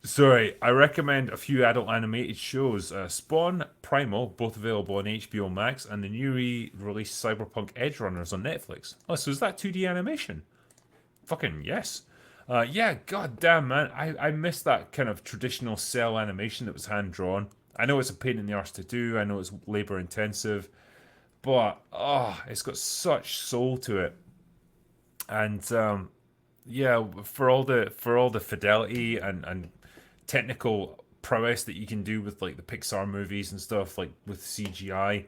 S1: Sorry, I recommend a few adult animated shows. Spawn, Primal, both available on HBO Max, and the newly released Cyberpunk Edge Runners on Netflix. Oh, so is that 2D animation? Fucking yes. Yeah, god damn, man. I miss that kind of traditional cell animation that was hand drawn. I know it's a pain in the arse to do, I know it's labor intensive, but it's got such soul to it. And yeah, for all the fidelity and technical prowess that you can do with like the Pixar movies and stuff, like with CGI.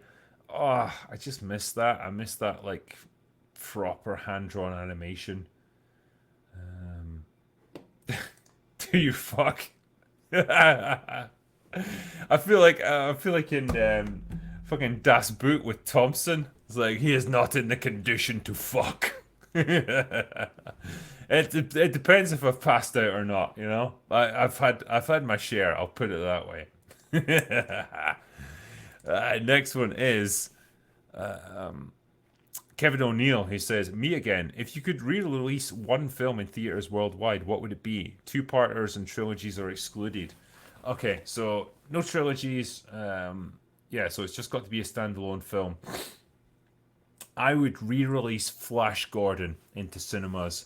S1: I just miss that. I miss that like proper hand drawn animation. Do you fuck? I feel like in fucking Das Boot with Thompson. It's like he is not in the condition to fuck. It depends if I've passed out or not. I've had my share. I'll put it that way. Next one is Kevin O'Neill. He says, "Me again. If you could re-release one film in theaters worldwide, what would it be? Two-parters and trilogies are excluded." Okay, so no trilogies. Yeah, so it's just got to be a standalone film. I would re-release Flash Gordon into cinemas.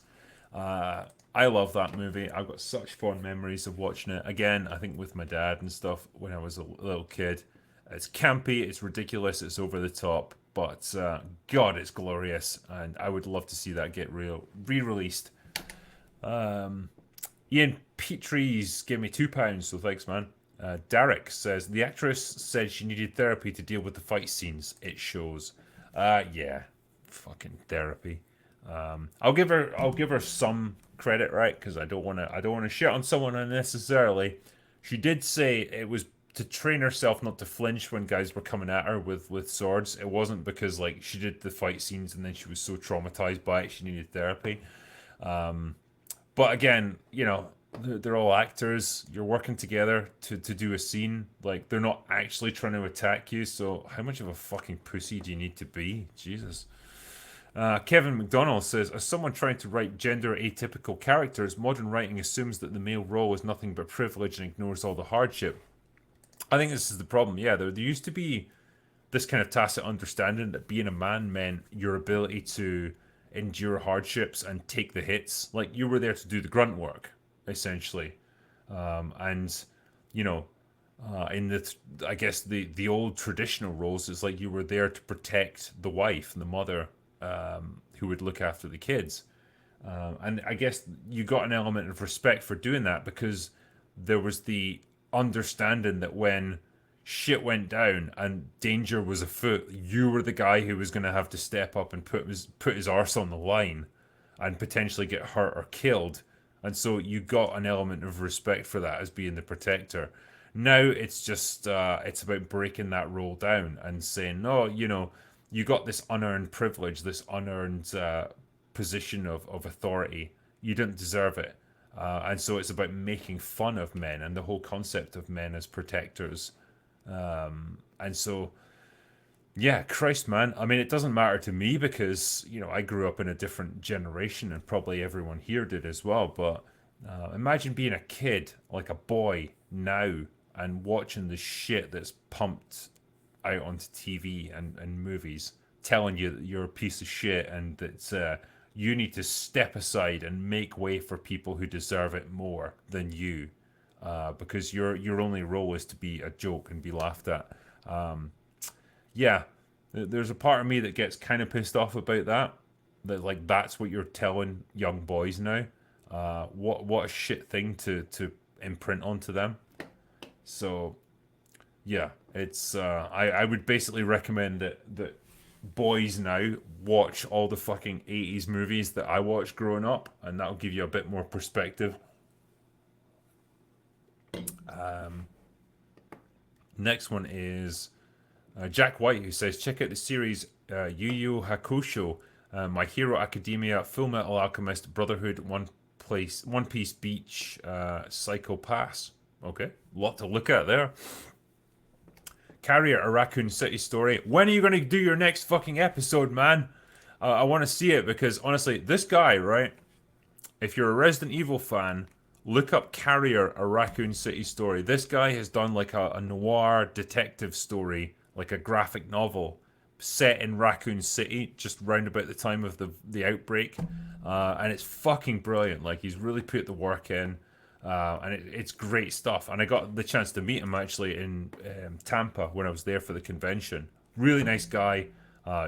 S1: I love that movie. I've got such fond memories of watching it. Again, I think with my dad and stuff when I was a little kid. It's campy, it's ridiculous, it's over the top, but God, it's glorious, and I would love to see that get re-released. Um, Ian Petries gave me £2, so thanks, man. Derek says the actress said she needed therapy to deal with the fight scenes. It shows. Yeah, fucking therapy. I'll give her some credit, right? Because I don't want to shit on someone unnecessarily. She did say it was to train herself not to flinch when guys were coming at her with swords. It wasn't because like she did the fight scenes and then she was so traumatized by it she needed therapy. Um, but again, they're all actors. You're working together to do a scene. Like they're not actually trying to attack you. So how much of a fucking pussy do you need to be? Jesus. Kevin McDonald says, as someone trying to write gender atypical characters, modern writing assumes that the male role is nothing but privilege and ignores all the hardship. I think this is the problem. Yeah, there used to be this kind of tacit understanding that being a man meant your ability to endure hardships and take the hits. Like you were there to do the grunt work, essentially. And you know, in the I guess the old traditional roles is like you were there to protect the wife and the mother, who would look after the kids. And I guess you got an element of respect for doing that because there was the understanding that when shit went down and danger was afoot, you were the guy who was going to have to step up and put his arse on the line and potentially get hurt or killed. And so you got an element of respect for that as being the protector. Now it's just it's about breaking that role down and saying, no, you got this unearned privilege, this unearned position of authority. You didn't deserve it. And so it's about making fun of men and the whole concept of men as protectors. And so, yeah, Christ, man. I mean, it doesn't matter to me because, I grew up in a different generation and probably everyone here did as well. But imagine being a kid, like a boy now, and watching the shit that's pumped out onto TV and movies telling you that you're a piece of shit and that you need to step aside and make way for people who deserve it more than you, because your only role is to be a joke and be laughed at. Yeah, there's a part of me that gets kind of pissed off about that. That like that's what you're telling young boys now. What a shit thing to imprint onto them. So yeah, it's I would basically recommend that boys now watch all the fucking 80s movies that I watched growing up, and that'll give you a bit more perspective. Next one is Jack White, who says, check out the series Yu Yu Hakusho, My Hero Academia, Full Metal Alchemist, Brotherhood, One Piece Beach, Psycho Pass. Okay, lot to look at there. Carrier, a Raccoon City story. When are you going to do your next fucking episode, man? I want to see it because, honestly, this guy, right? If you're a Resident Evil fan, look up Carrier, a Raccoon City story. This guy has done like a noir detective story, like a graphic novel set in Raccoon City, just round about the time of the outbreak. And it's fucking brilliant. Like, he's really put the work in. And it's great stuff. And I got the chance to meet him actually in Tampa when I was there for the convention. Really nice guy.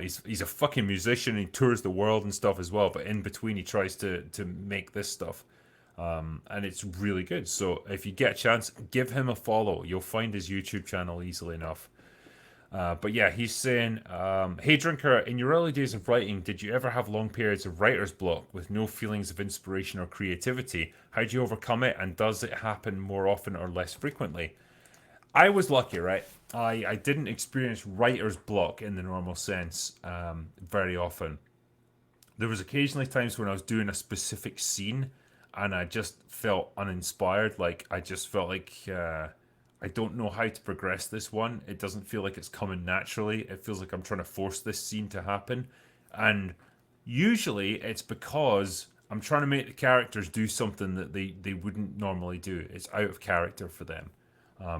S1: He's a fucking musician. He tours the world and stuff as well. But in between, he tries to make this stuff, and it's really good. So if you get a chance, give him a follow. You'll find his YouTube channel easily enough. But yeah, he's saying, hey Drinker, in your early days of writing, did you ever have long periods of writer's block with no feelings of inspiration or creativity? How do you overcome it, and does it happen more often or less frequently? I was lucky, right? I didn't experience writer's block in the normal sense very often. There was occasionally times when I was doing a specific scene and I just felt uninspired. Like I just felt like I don't know how to progress this one. It doesn't feel like it's coming naturally. It feels like I'm trying to force this scene to happen. And usually it's because I'm trying to make the characters do something that they wouldn't normally do. It's out of character for them.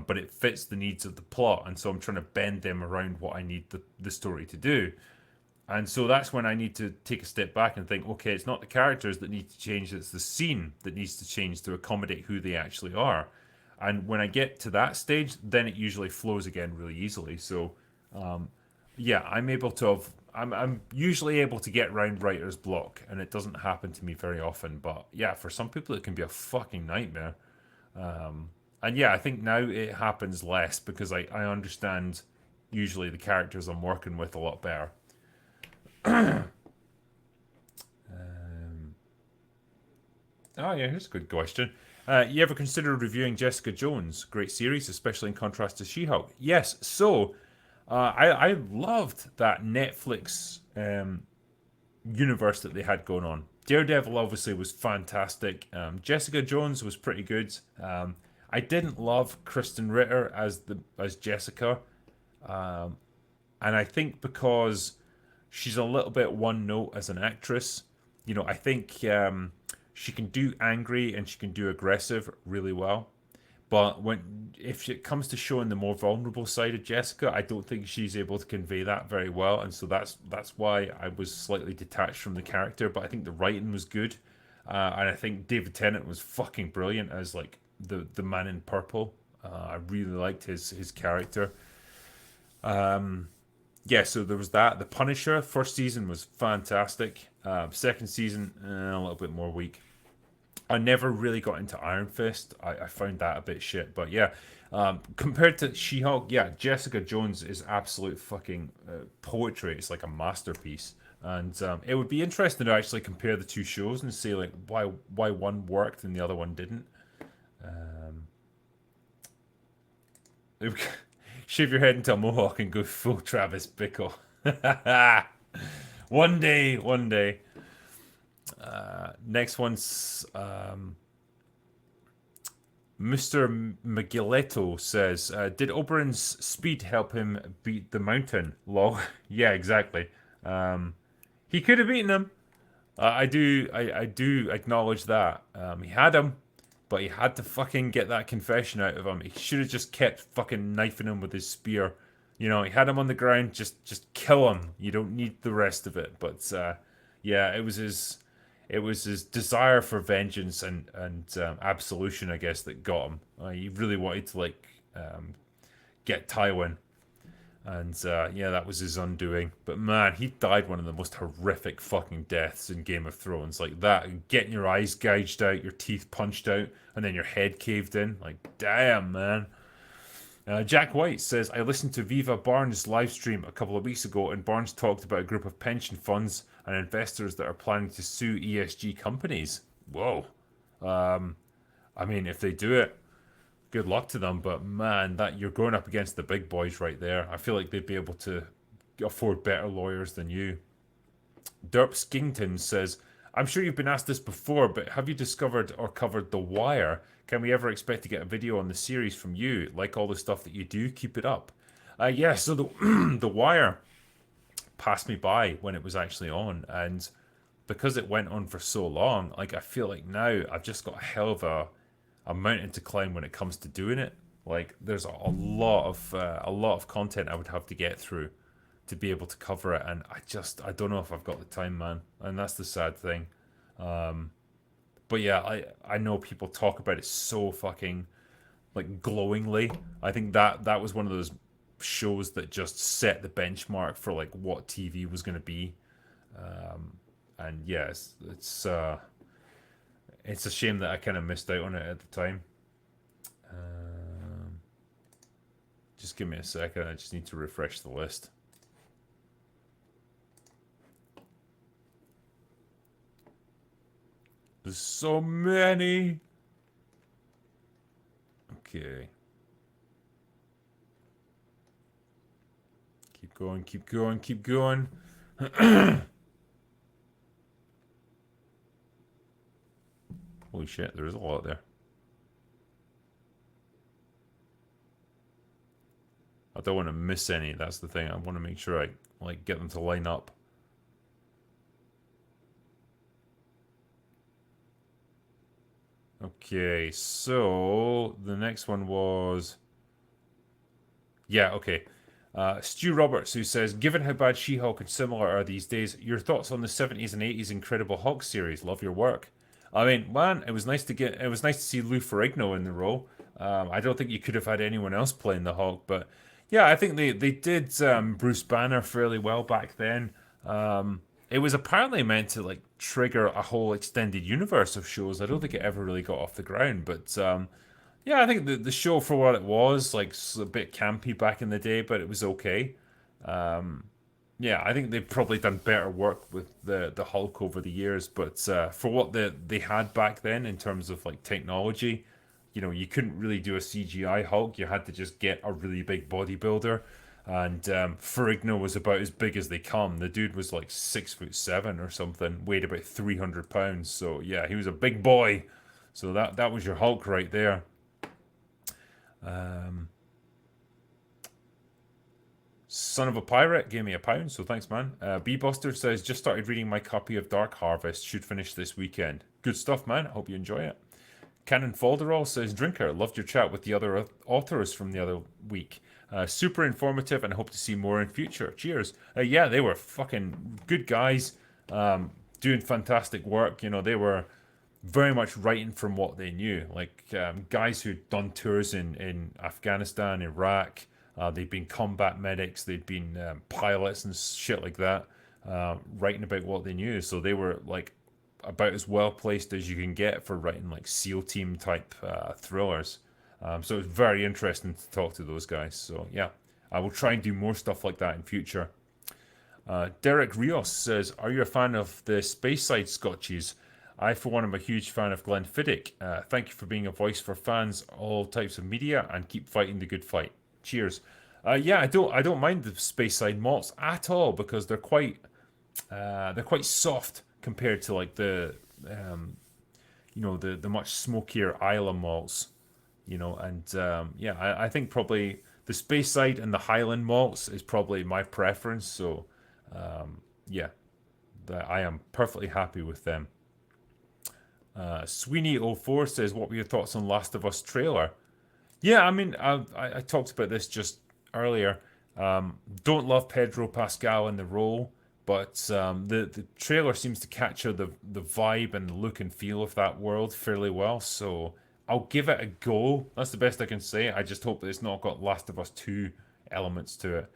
S1: But it fits the needs of the plot. And so I'm trying to bend them around what I need the story to do. And so that's when I need to take a step back and think, okay, it's not the characters that need to change, it's the scene that needs to change to accommodate who they actually are. And when I get to that stage, then it usually flows again really easily. So, yeah, I'm usually able to get around writer's block, and it doesn't happen to me very often. But yeah, for some people, it can be a fucking nightmare. And yeah, I think now it happens less because I understand usually the characters I'm working with a lot better. Oh yeah, here's a good question. You ever consider reviewing Jessica Jones? Great series, especially in contrast to She-Hulk. Yes, so I loved that Netflix universe that they had going on. Daredevil obviously was fantastic. Jessica Jones was pretty good. I didn't love Kristen Ritter as Jessica, and I think because she's a little bit one note as an actress. I think she can do angry and she can do aggressive really well. But if it comes to showing the more vulnerable side of Jessica, I don't think she's able to convey that very well, and so that's why I was slightly detached from the character. But I think the writing was good, and I think David Tennant was fucking brilliant as like the man in purple. I really liked his character. Yeah, so there was that. The Punisher first season was fantastic. Second season a little bit more weak. I never really got into Iron Fist. I found that a bit shit. But yeah, compared to She-Hulk, yeah, Jessica Jones is absolute fucking poetry. It's like a masterpiece. And it would be interesting to actually compare the two shows and see like why one worked and the other one didn't. Shave your head into a mohawk and go full Travis Bickle. One day, one day. Next one's Mr. McGilletto says, "Did Oberyn's speed help him beat the mountain?" Lol. Yeah, exactly. He could have beaten him. I do acknowledge that. He had him, but he had to fucking get that confession out of him. He should have just kept fucking knifing him with his spear. You know, he had him on the ground. Just kill him. You don't need the rest of it. But yeah, it was his desire for vengeance and absolution, I guess, that got him. He really wanted to like get Tywin, and yeah, that was his undoing. But man, he died one of the most horrific fucking deaths in Game of Thrones. Like that, getting your eyes gouged out, your teeth punched out, and then your head caved in. Like, damn, man. Jack White says, I listened to Viva Barnes' live stream a couple of weeks ago, and Barnes talked about a group of pension funds and investors that are planning to sue ESG companies. Whoa. I mean, if they do it, good luck to them. But man, that you're going up against the big boys right there. I feel like they'd be able to afford better lawyers than you. Derp Skington says, I'm sure you've been asked this before, but have you discovered or covered The Wire? Can we ever expect to get a video on the series from you? Like all the stuff that you do, keep it up. Yeah, so the Wire passed me by when it was actually on, and because it went on for so long, like I feel like now I've just got a hell of a mountain to climb when it comes to doing it. Like there's a lot of content I would have to get through to be able to cover it, and I don't know if I've got the time, man, and that's the sad thing. But yeah, I know people talk about it so fucking like glowingly. I think that was one of those shows that just set the benchmark for like what TV was going to be. And yes, it's a shame that I kind of missed out on it at the time. Just give me a second. I just need to refresh the list. There's so many. Okay. Keep going, keep going, keep going. Holy shit, there is a lot there. I don't want to miss any, that's the thing. I want to make sure I like get them to line up. Okay, so the next one was... Yeah, okay. Stu Roberts, who says, given how bad She-Hulk and similar are these days, your thoughts on the 70s and 80s Incredible Hulk series? Love your work. I mean, man, it was nice to see Lou Ferrigno in the role. I don't think you could have had anyone else playing the Hulk, but yeah, I think they did Bruce Banner fairly well back then. It was apparently meant to like trigger a whole extended universe of shows. I don't think it ever really got off the ground, but yeah, I think the show for what it was, like a bit campy back in the day, but it was okay. Yeah, I think they've probably done better work with the Hulk over the years, but for what they had back then in terms of like technology, you know, you couldn't really do a CGI Hulk. You had to just get a really big bodybuilder, and Ferrigno was about as big as they come. The dude was like 6'7" or something, weighed about 300 pounds. So yeah, he was a big boy. So that was your Hulk right there. Son of a Pirate gave me £1, so thanks, man. B-Buster says, just started reading my copy of Dark Harvest. Should finish this weekend. Good stuff, man. I hope you enjoy it. Cannon Falderall says, Drinker, loved your chat with the other authors from the other week. Super informative and hope to see more in future. Cheers. Yeah, they were fucking good guys, doing fantastic work. You know, they were very much writing from what they knew. Like guys who'd done tours in Afghanistan, Iraq. They'd been combat medics. They'd been pilots and shit like that, writing about what they knew. So they were like about as well placed as you can get for writing like SEAL team type thrillers. So it was very interesting to talk to those guys. So yeah, I will try and do more stuff like that in future. Derek Rios says, "Are you a fan of the Speyside Scotchies? I, for one, am a huge fan of Glenfiddich. Thank you for being a voice for fans, all types of media, and keep fighting the good fight. Cheers." Yeah, I don't mind the Speyside malts at all because they're quite soft compared to like the much smokier Isla malts, and yeah, I think probably the Speyside and the Highland malts is probably my preference. So yeah, I am perfectly happy with them. Sweeney04 says, "What were your thoughts on Last of Us trailer?" Yeah, I mean, I talked about this just earlier. Don't love Pedro Pascal in the role, but the trailer seems to capture the vibe and the look and feel of that world fairly well. So I'll give it a go. That's the best I can say. I just hope that it's not got Last of Us 2 elements to it.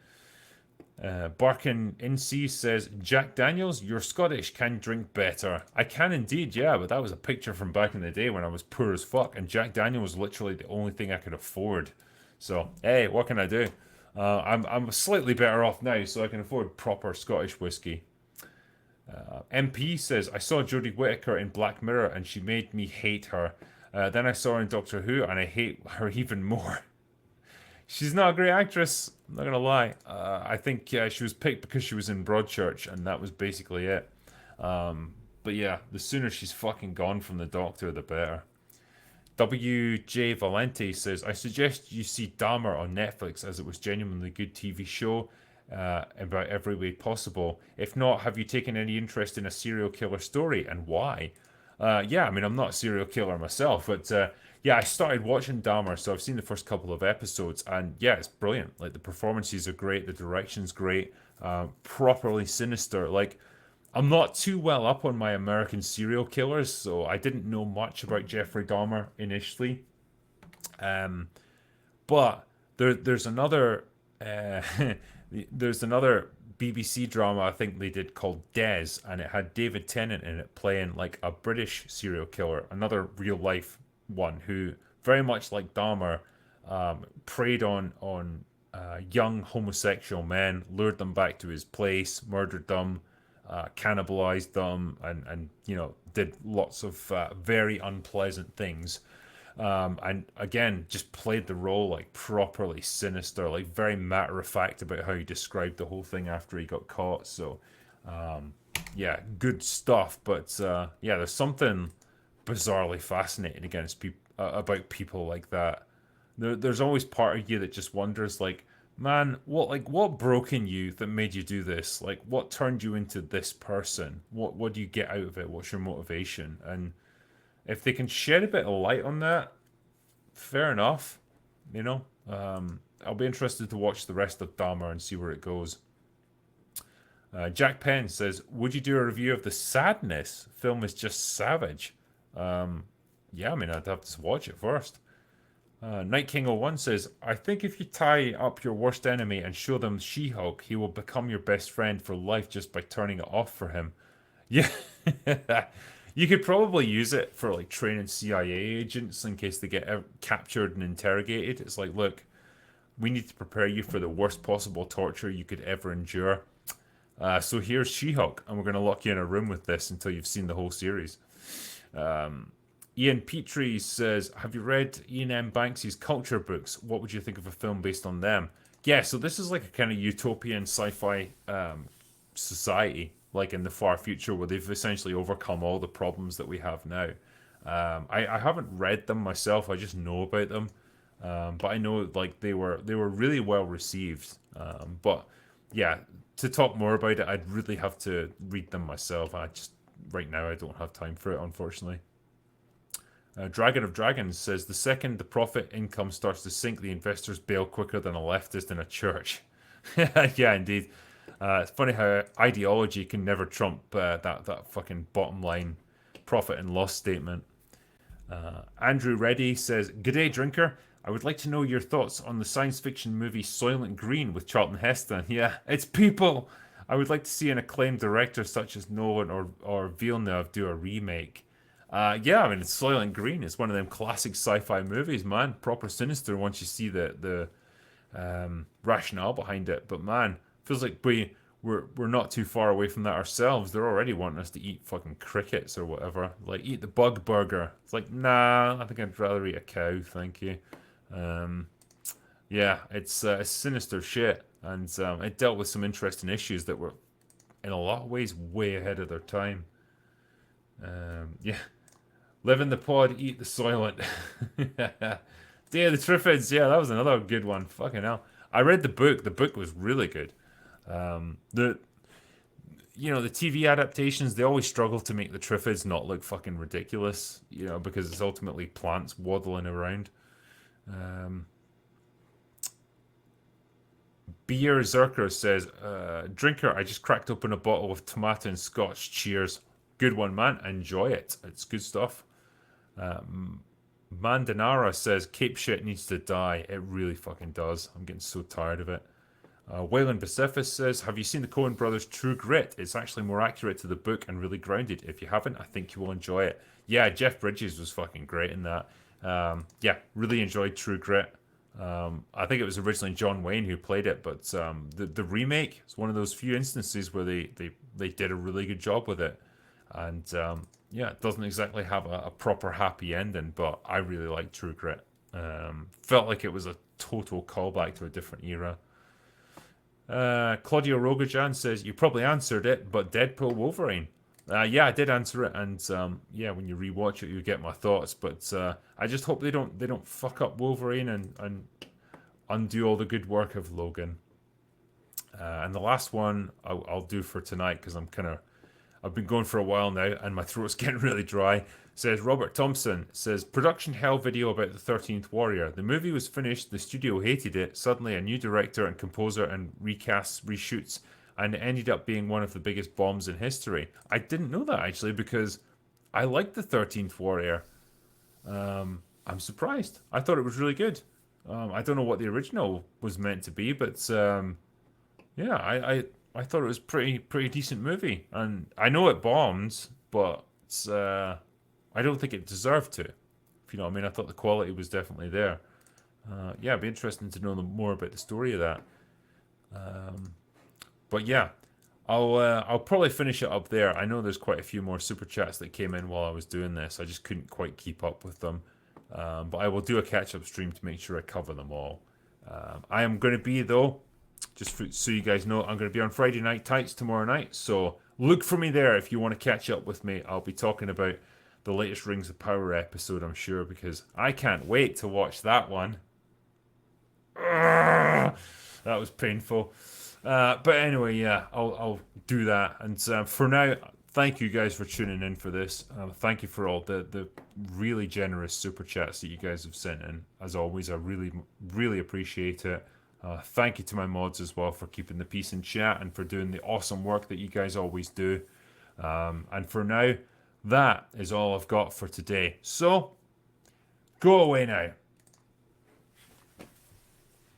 S1: Barkin NC says, Jack Daniels, you're Scottish, can drink better. I can indeed, yeah, but that was a picture from back in the day when I was poor as fuck, and Jack Daniels was literally the only thing I could afford. So, hey, what can I do? I'm slightly better off now, so I can afford proper Scottish whiskey. MP says, I saw Jodie Whittaker in Black Mirror, and she made me hate her. Then I saw her in Doctor Who, and I hate her even more. She's not a great actress. I'm not gonna lie. I think she was picked because she was in Broadchurch, and that was basically it. But yeah, the sooner she's fucking gone from the Doctor, the better. WJ Valente says, I suggest you see Dahmer on Netflix as it was genuinely a good TV show about every way possible. If not, have you taken any interest in a serial killer story and why? Yeah, I mean, I'm not a serial killer myself, but yeah, I started watching Dahmer, so I've seen the first couple of episodes, and yeah, it's brilliant. Like, the performances are great, the direction's great, properly sinister. Like, I'm not too well up on my American serial killers, so I didn't know much about Jeffrey Dahmer initially. Um, but there's another uh, there's another BBC drama I think they did called Des, and it had David Tennant in it playing like a British serial killer, another real life one who very much like Dahmer preyed on young homosexual men, lured them back to his place, murdered them, cannibalized them, and did lots of very unpleasant things. And again, just played the role like properly sinister, like very matter of fact about how he described the whole thing after he got caught. So, yeah, good stuff. But yeah, there's something bizarrely fascinating about people like that. There's always part of you that just wonders, like, man, what broke in you that made you do this? Like, what turned you into this person? What do you get out of it? What's your motivation? And if they can shed a bit of light on that, fair enough. You know, I'll be interested to watch the rest of Dahmer and see where it goes. Jack Penn says, "Would you do a review of The Sadness? Film is just savage." Yeah, I mean, I'd have to watch it first. Night King 01 says, "I think if you tie up your worst enemy and show them She-Hulk, he will become your best friend for life just by turning it off for him." Yeah. You could probably use it for like training CIA agents in case they get captured and interrogated. It's like, look, we need to prepare you for the worst possible torture you could ever endure. So here's She-Hulk, and we're going to lock you in a room with this until you've seen the whole series. Ian Petrie says, have you read Ian M. Banks's culture books? What would you think of a film based on them? Yeah, so this is like a kind of utopian sci-fi society, like in the far future, where they've essentially overcome all the problems that we have now. I haven't read them myself. I just know about them, but I know like they were really well received. But yeah, to talk more about it, I'd really have to read them myself. I just right now I don't have time for it, unfortunately. Dragon of Dragons says the second the profit income starts to sink, the investors bail quicker than a leftist in a church. Yeah, indeed. It's funny how ideology can never trump that fucking bottom line profit and loss statement. Andrew Reddy says, "G'day, drinker. I would like to know your thoughts on the science fiction movie Soylent Green with Charlton Heston. Yeah, it's people. I would like to see an acclaimed director such as Nolan or Villeneuve do a remake. Yeah, I mean, it's Soylent Green. It's one of them classic sci-fi movies, man. Proper sinister once you see the rationale behind it. But man, feels like we're not too far away from that ourselves. They're already wanting us to eat fucking crickets or whatever. Like eat the bug burger. It's like nah, I think I'd rather eat a cow, thank you. Um, yeah, it's sinister shit, and it dealt with some interesting issues that were in a lot of ways way ahead of their time. Yeah, live in the pod, eat the soylent. Day of the Triffids, yeah, that was another good one. Fucking hell. I read the book. The book was really good. The the TV adaptations, they always struggle to make the Triffids not look fucking ridiculous, because it's ultimately plants waddling around. Um, Beer Zerker says, "Drinker, I just cracked open a bottle of tomato and scotch. Cheers. Good one, man. Enjoy it. It's good stuff." Mandanara says, "Cape shit needs to die. It really fucking does. I'm getting so tired of it." Wayland Pacific says, "Have you seen the Coen Brothers' True Grit? It's actually more accurate to the book and really grounded. If you haven't, I think you will enjoy it." Yeah, Jeff Bridges was fucking great in that. Yeah, really enjoyed True Grit. I think it was originally John Wayne who played it, but the remake is one of those few instances where they did a really good job with it. And yeah, it doesn't exactly have a proper happy ending, but I really like True Grit. Felt like it was a total callback to a different era. Claudio Rogajan says, "You probably answered it, but Deadpool Wolverine." Yeah, I did answer it, and yeah, when you rewatch it, you get my thoughts. But I just hope they don't fuck up Wolverine and undo all the good work of Logan. And the last one I'll do for tonight because I've been going for a while now, and my throat's getting really dry. Says Robert Thompson says, "Production hell video about the 13th Warrior. The movie was finished, the studio hated it. Suddenly, a new director and composer and recasts, reshoots, and it ended up being one of the biggest bombs in history." I didn't know that actually because I liked the 13th Warrior. I'm surprised. I thought it was really good. I don't know what the original was meant to be, but yeah, I thought it was pretty decent movie, and I know it bombed, but I don't think it deserved to. If you know what I mean, I thought the quality was definitely there. Yeah, it'd be interesting to know more about the story of that. But yeah, I'll probably finish it up there. I know there's quite a few more super chats that came in while I was doing this. I just couldn't quite keep up with them. But I will do a catch up stream to make sure I cover them all. I am going to be though. So you guys know, I'm going to be on Friday Night Tights tomorrow night. So look for me there if you want to catch up with me. I'll be talking about the latest Rings of Power episode, I'm sure, because I can't wait to watch that one. That was painful. But anyway, yeah, I'll do that. And for now, thank you guys for tuning in for this. Thank you for all the really generous super chats that you guys have sent in. As always, I really appreciate it. Thank you to my mods as well for keeping the peace in chat and for doing the awesome work that you guys always do. And for now, that is all I've got for today. So, go away now.